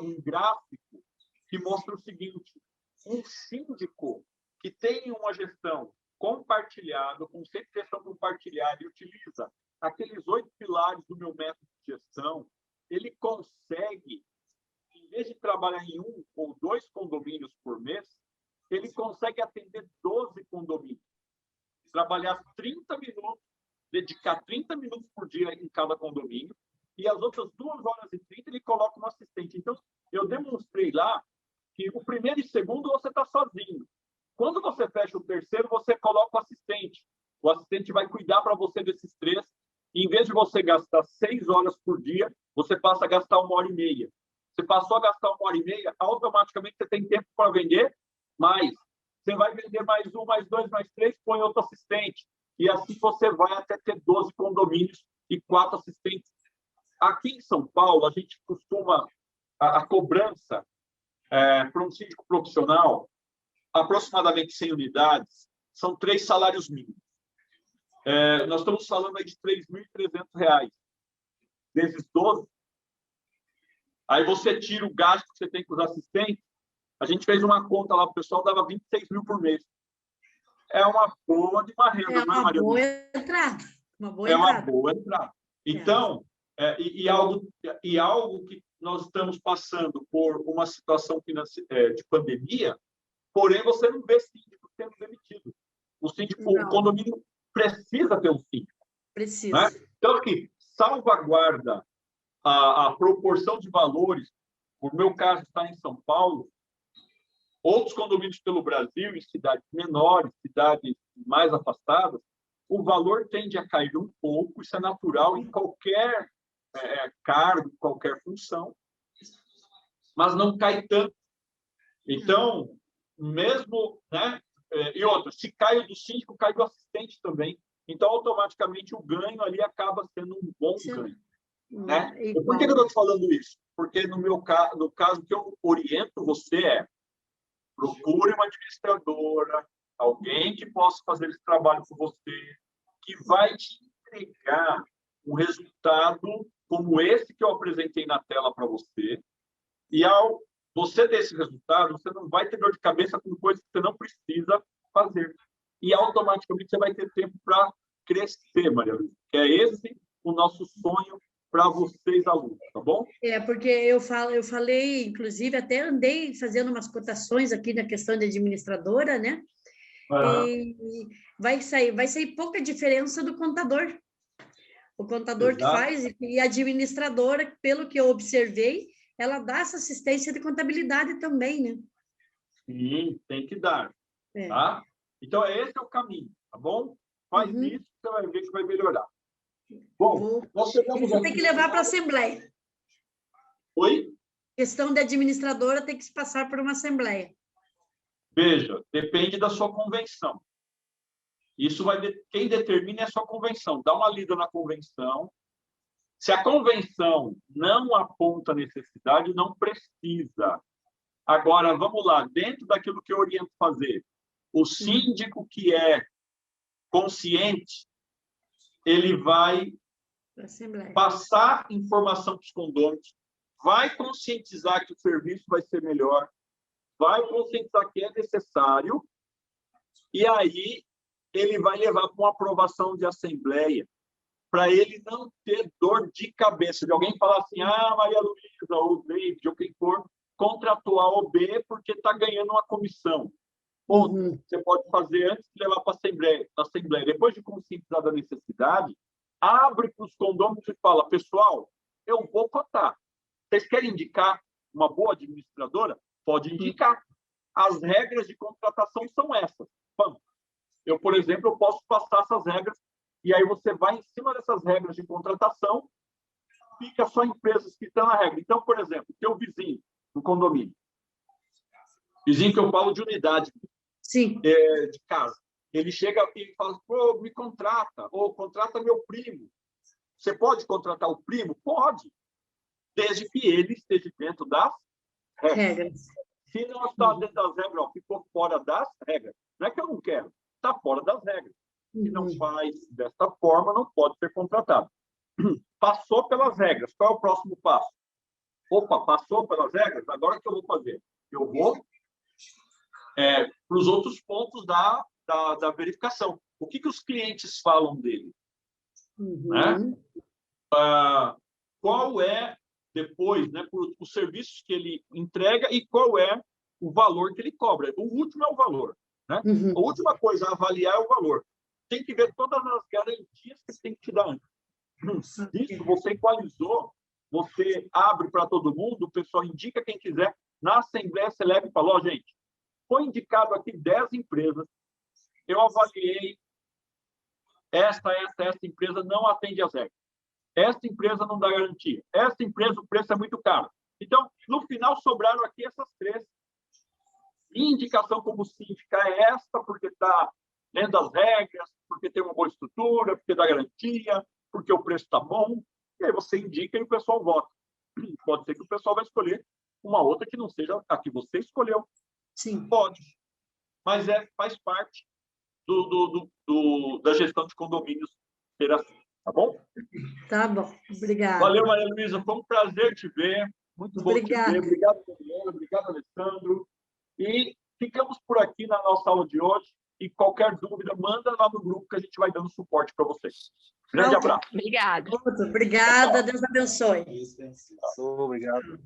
um gráfico que mostra o seguinte: um síndico que tem uma gestão compartilhada, com sempre gestão compartilhada, e utiliza aqueles 8 pilares do meu método de gestão, ele consegue, em vez de trabalhar em 1 ou 2 condomínios por mês, ele consegue atender 12 condomínios. Trabalhar 30 minutos, dedicar 30 minutos por dia em cada condomínio, e as outras 2 horas e 30 ele coloca um assistente. Então, eu demonstrei lá que o primeiro e segundo você está sozinho. Quando você fecha o terceiro, você coloca o assistente. O assistente vai cuidar para você desses 3. E, em vez de você gastar 6 horas por dia, você passa a gastar 1 hora e meia. Você passou a gastar 1 hora e meia, automaticamente você tem tempo para vender mais. Você vai vender mais 1, mais 2, mais 3, põe outro assistente. E assim você vai até ter 12 condomínios e 4 assistentes. Aqui em São Paulo, a gente costuma... A cobrança para um síndico profissional, aproximadamente 100 unidades, são 3 salários mínimos. Nós estamos falando aí de R$ 3.300. Desses 12, aí você tira o gasto que você tem com os assistentes. A gente fez uma conta lá para o pessoal, dava 26 mil por mês. É uma boa de uma renda, não é, Maria? Boa entrada. Uma boa entrada. Então, algo que nós estamos passando por uma situação de pandemia, porém você não vê síndico sendo demitido. O condomínio precisa ter um síndico. Precisa. Né? Então, aqui, salvaguarda a proporção de valores. O meu caso está em São Paulo. Outros condomínios pelo Brasil, em cidades menores, cidades mais afastadas, o valor tende a cair um pouco. Isso é natural em qualquer cargo, qualquer função, mas não cai tanto. Então, mesmo, né? E outra, se cai do síndico, cai do assistente também. Então, automaticamente, o ganho ali acaba sendo um bom ganho. Né? Por que eu estou te falando isso? Porque, no caso que eu oriento você procure uma administradora, alguém que possa fazer esse trabalho com você, que vai te entregar um resultado como esse que eu apresentei na tela para você. E ao você ter esse resultado, você não vai ter dor de cabeça com coisas que você não precisa fazer. E automaticamente você vai ter tempo para crescer, Maria Luísa. Que é esse o nosso sonho para vocês, alunos, tá bom? Porque eu falei, inclusive, até andei fazendo umas cotações aqui na questão de administradora, né? E vai sair pouca diferença do contador. O contador que faz e a administradora, pelo que eu observei, ela dá essa assistência de contabilidade também, né? Sim, tem que dar, tá? Então, esse é o caminho, tá bom? Faz isso, você vai ver que vai melhorar. Bom, nós chegamos Isso tem que levar para a Assembleia. Oi? Questão de administradora tem que se passar por uma Assembleia. Veja, depende da sua convenção. Isso quem determina é a sua convenção. Dá uma lida na convenção. Se a convenção não aponta necessidade, não precisa. Agora, vamos lá, dentro daquilo que eu oriento fazer, o síndico que é consciente, ele vai passar informação para os condôminos, vai conscientizar que o serviço vai ser melhor, vai conscientizar que é necessário, e aí ele vai levar para uma aprovação de assembleia, para ele não ter dor de cabeça, de alguém falar assim, Maria Luísa, ou David, ou quem for, contratou a OB porque está ganhando uma comissão. Você pode fazer antes de levar para a assembleia. Depois de conscientizar da necessidade, abre para os condôminos e fala, pessoal, eu vou cotar. Vocês querem indicar uma boa administradora? Pode indicar. As regras de contratação são essas. Vamos. Eu, por exemplo, eu posso passar essas regras e aí você vai em cima dessas regras de contratação, fica só empresas que estão na regra. Então, por exemplo, teu vizinho no condomínio, vizinho que eu falo de unidade, de casa, ele chega e fala, pô, me contrata, ou contrata meu primo. Você pode contratar o primo? Pode, desde que ele esteja dentro das regras. Se não está dentro das regras, ficou fora das regras. Não é que eu não quero, está fora das regras. Se não faz desta forma, não pode ser contratado. Passou pelas regras, qual é o próximo passo? Opa, passou pelas regras, agora o que eu vou fazer? Eu vou para os outros pontos da verificação. O que os clientes falam dele? Né? Qual é, depois, né, os serviços que ele entrega e qual é o valor que ele cobra? O último é o valor. Né? A última coisa a avaliar é o valor. Tem que ver todas as garantias que tem que te dar antes. Isso, você equalizou, você abre para todo mundo, o pessoal indica quem quiser. Na Assembleia, você leva e fala, gente, foi indicado aqui 10 empresas, eu avaliei, esta empresa não atende às regras. Esta empresa não dá garantia. Esta empresa, o preço é muito caro. Então, no final, sobraram aqui essas 3. Indicação como síndica é esta, porque está dentro das regras, porque tem uma boa estrutura, porque dá garantia, porque o preço está bom. E aí você indica e o pessoal vota. Pode ser que o pessoal vai escolher uma outra que não seja a que você escolheu. Sim. Pode. Mas faz parte da gestão de condomínios ser assim. Tá bom? Tá bom. Obrigada. Valeu, Maria Luísa. Foi um prazer te ver. Muito bom te ver. Obrigado, Daniela. Obrigado, Alessandro. E ficamos por aqui na nossa aula de hoje. E qualquer dúvida, manda lá no grupo que a gente vai dando suporte para vocês. Grande abraço. Obrigada. Obrigada. Deus abençoe. Obrigado.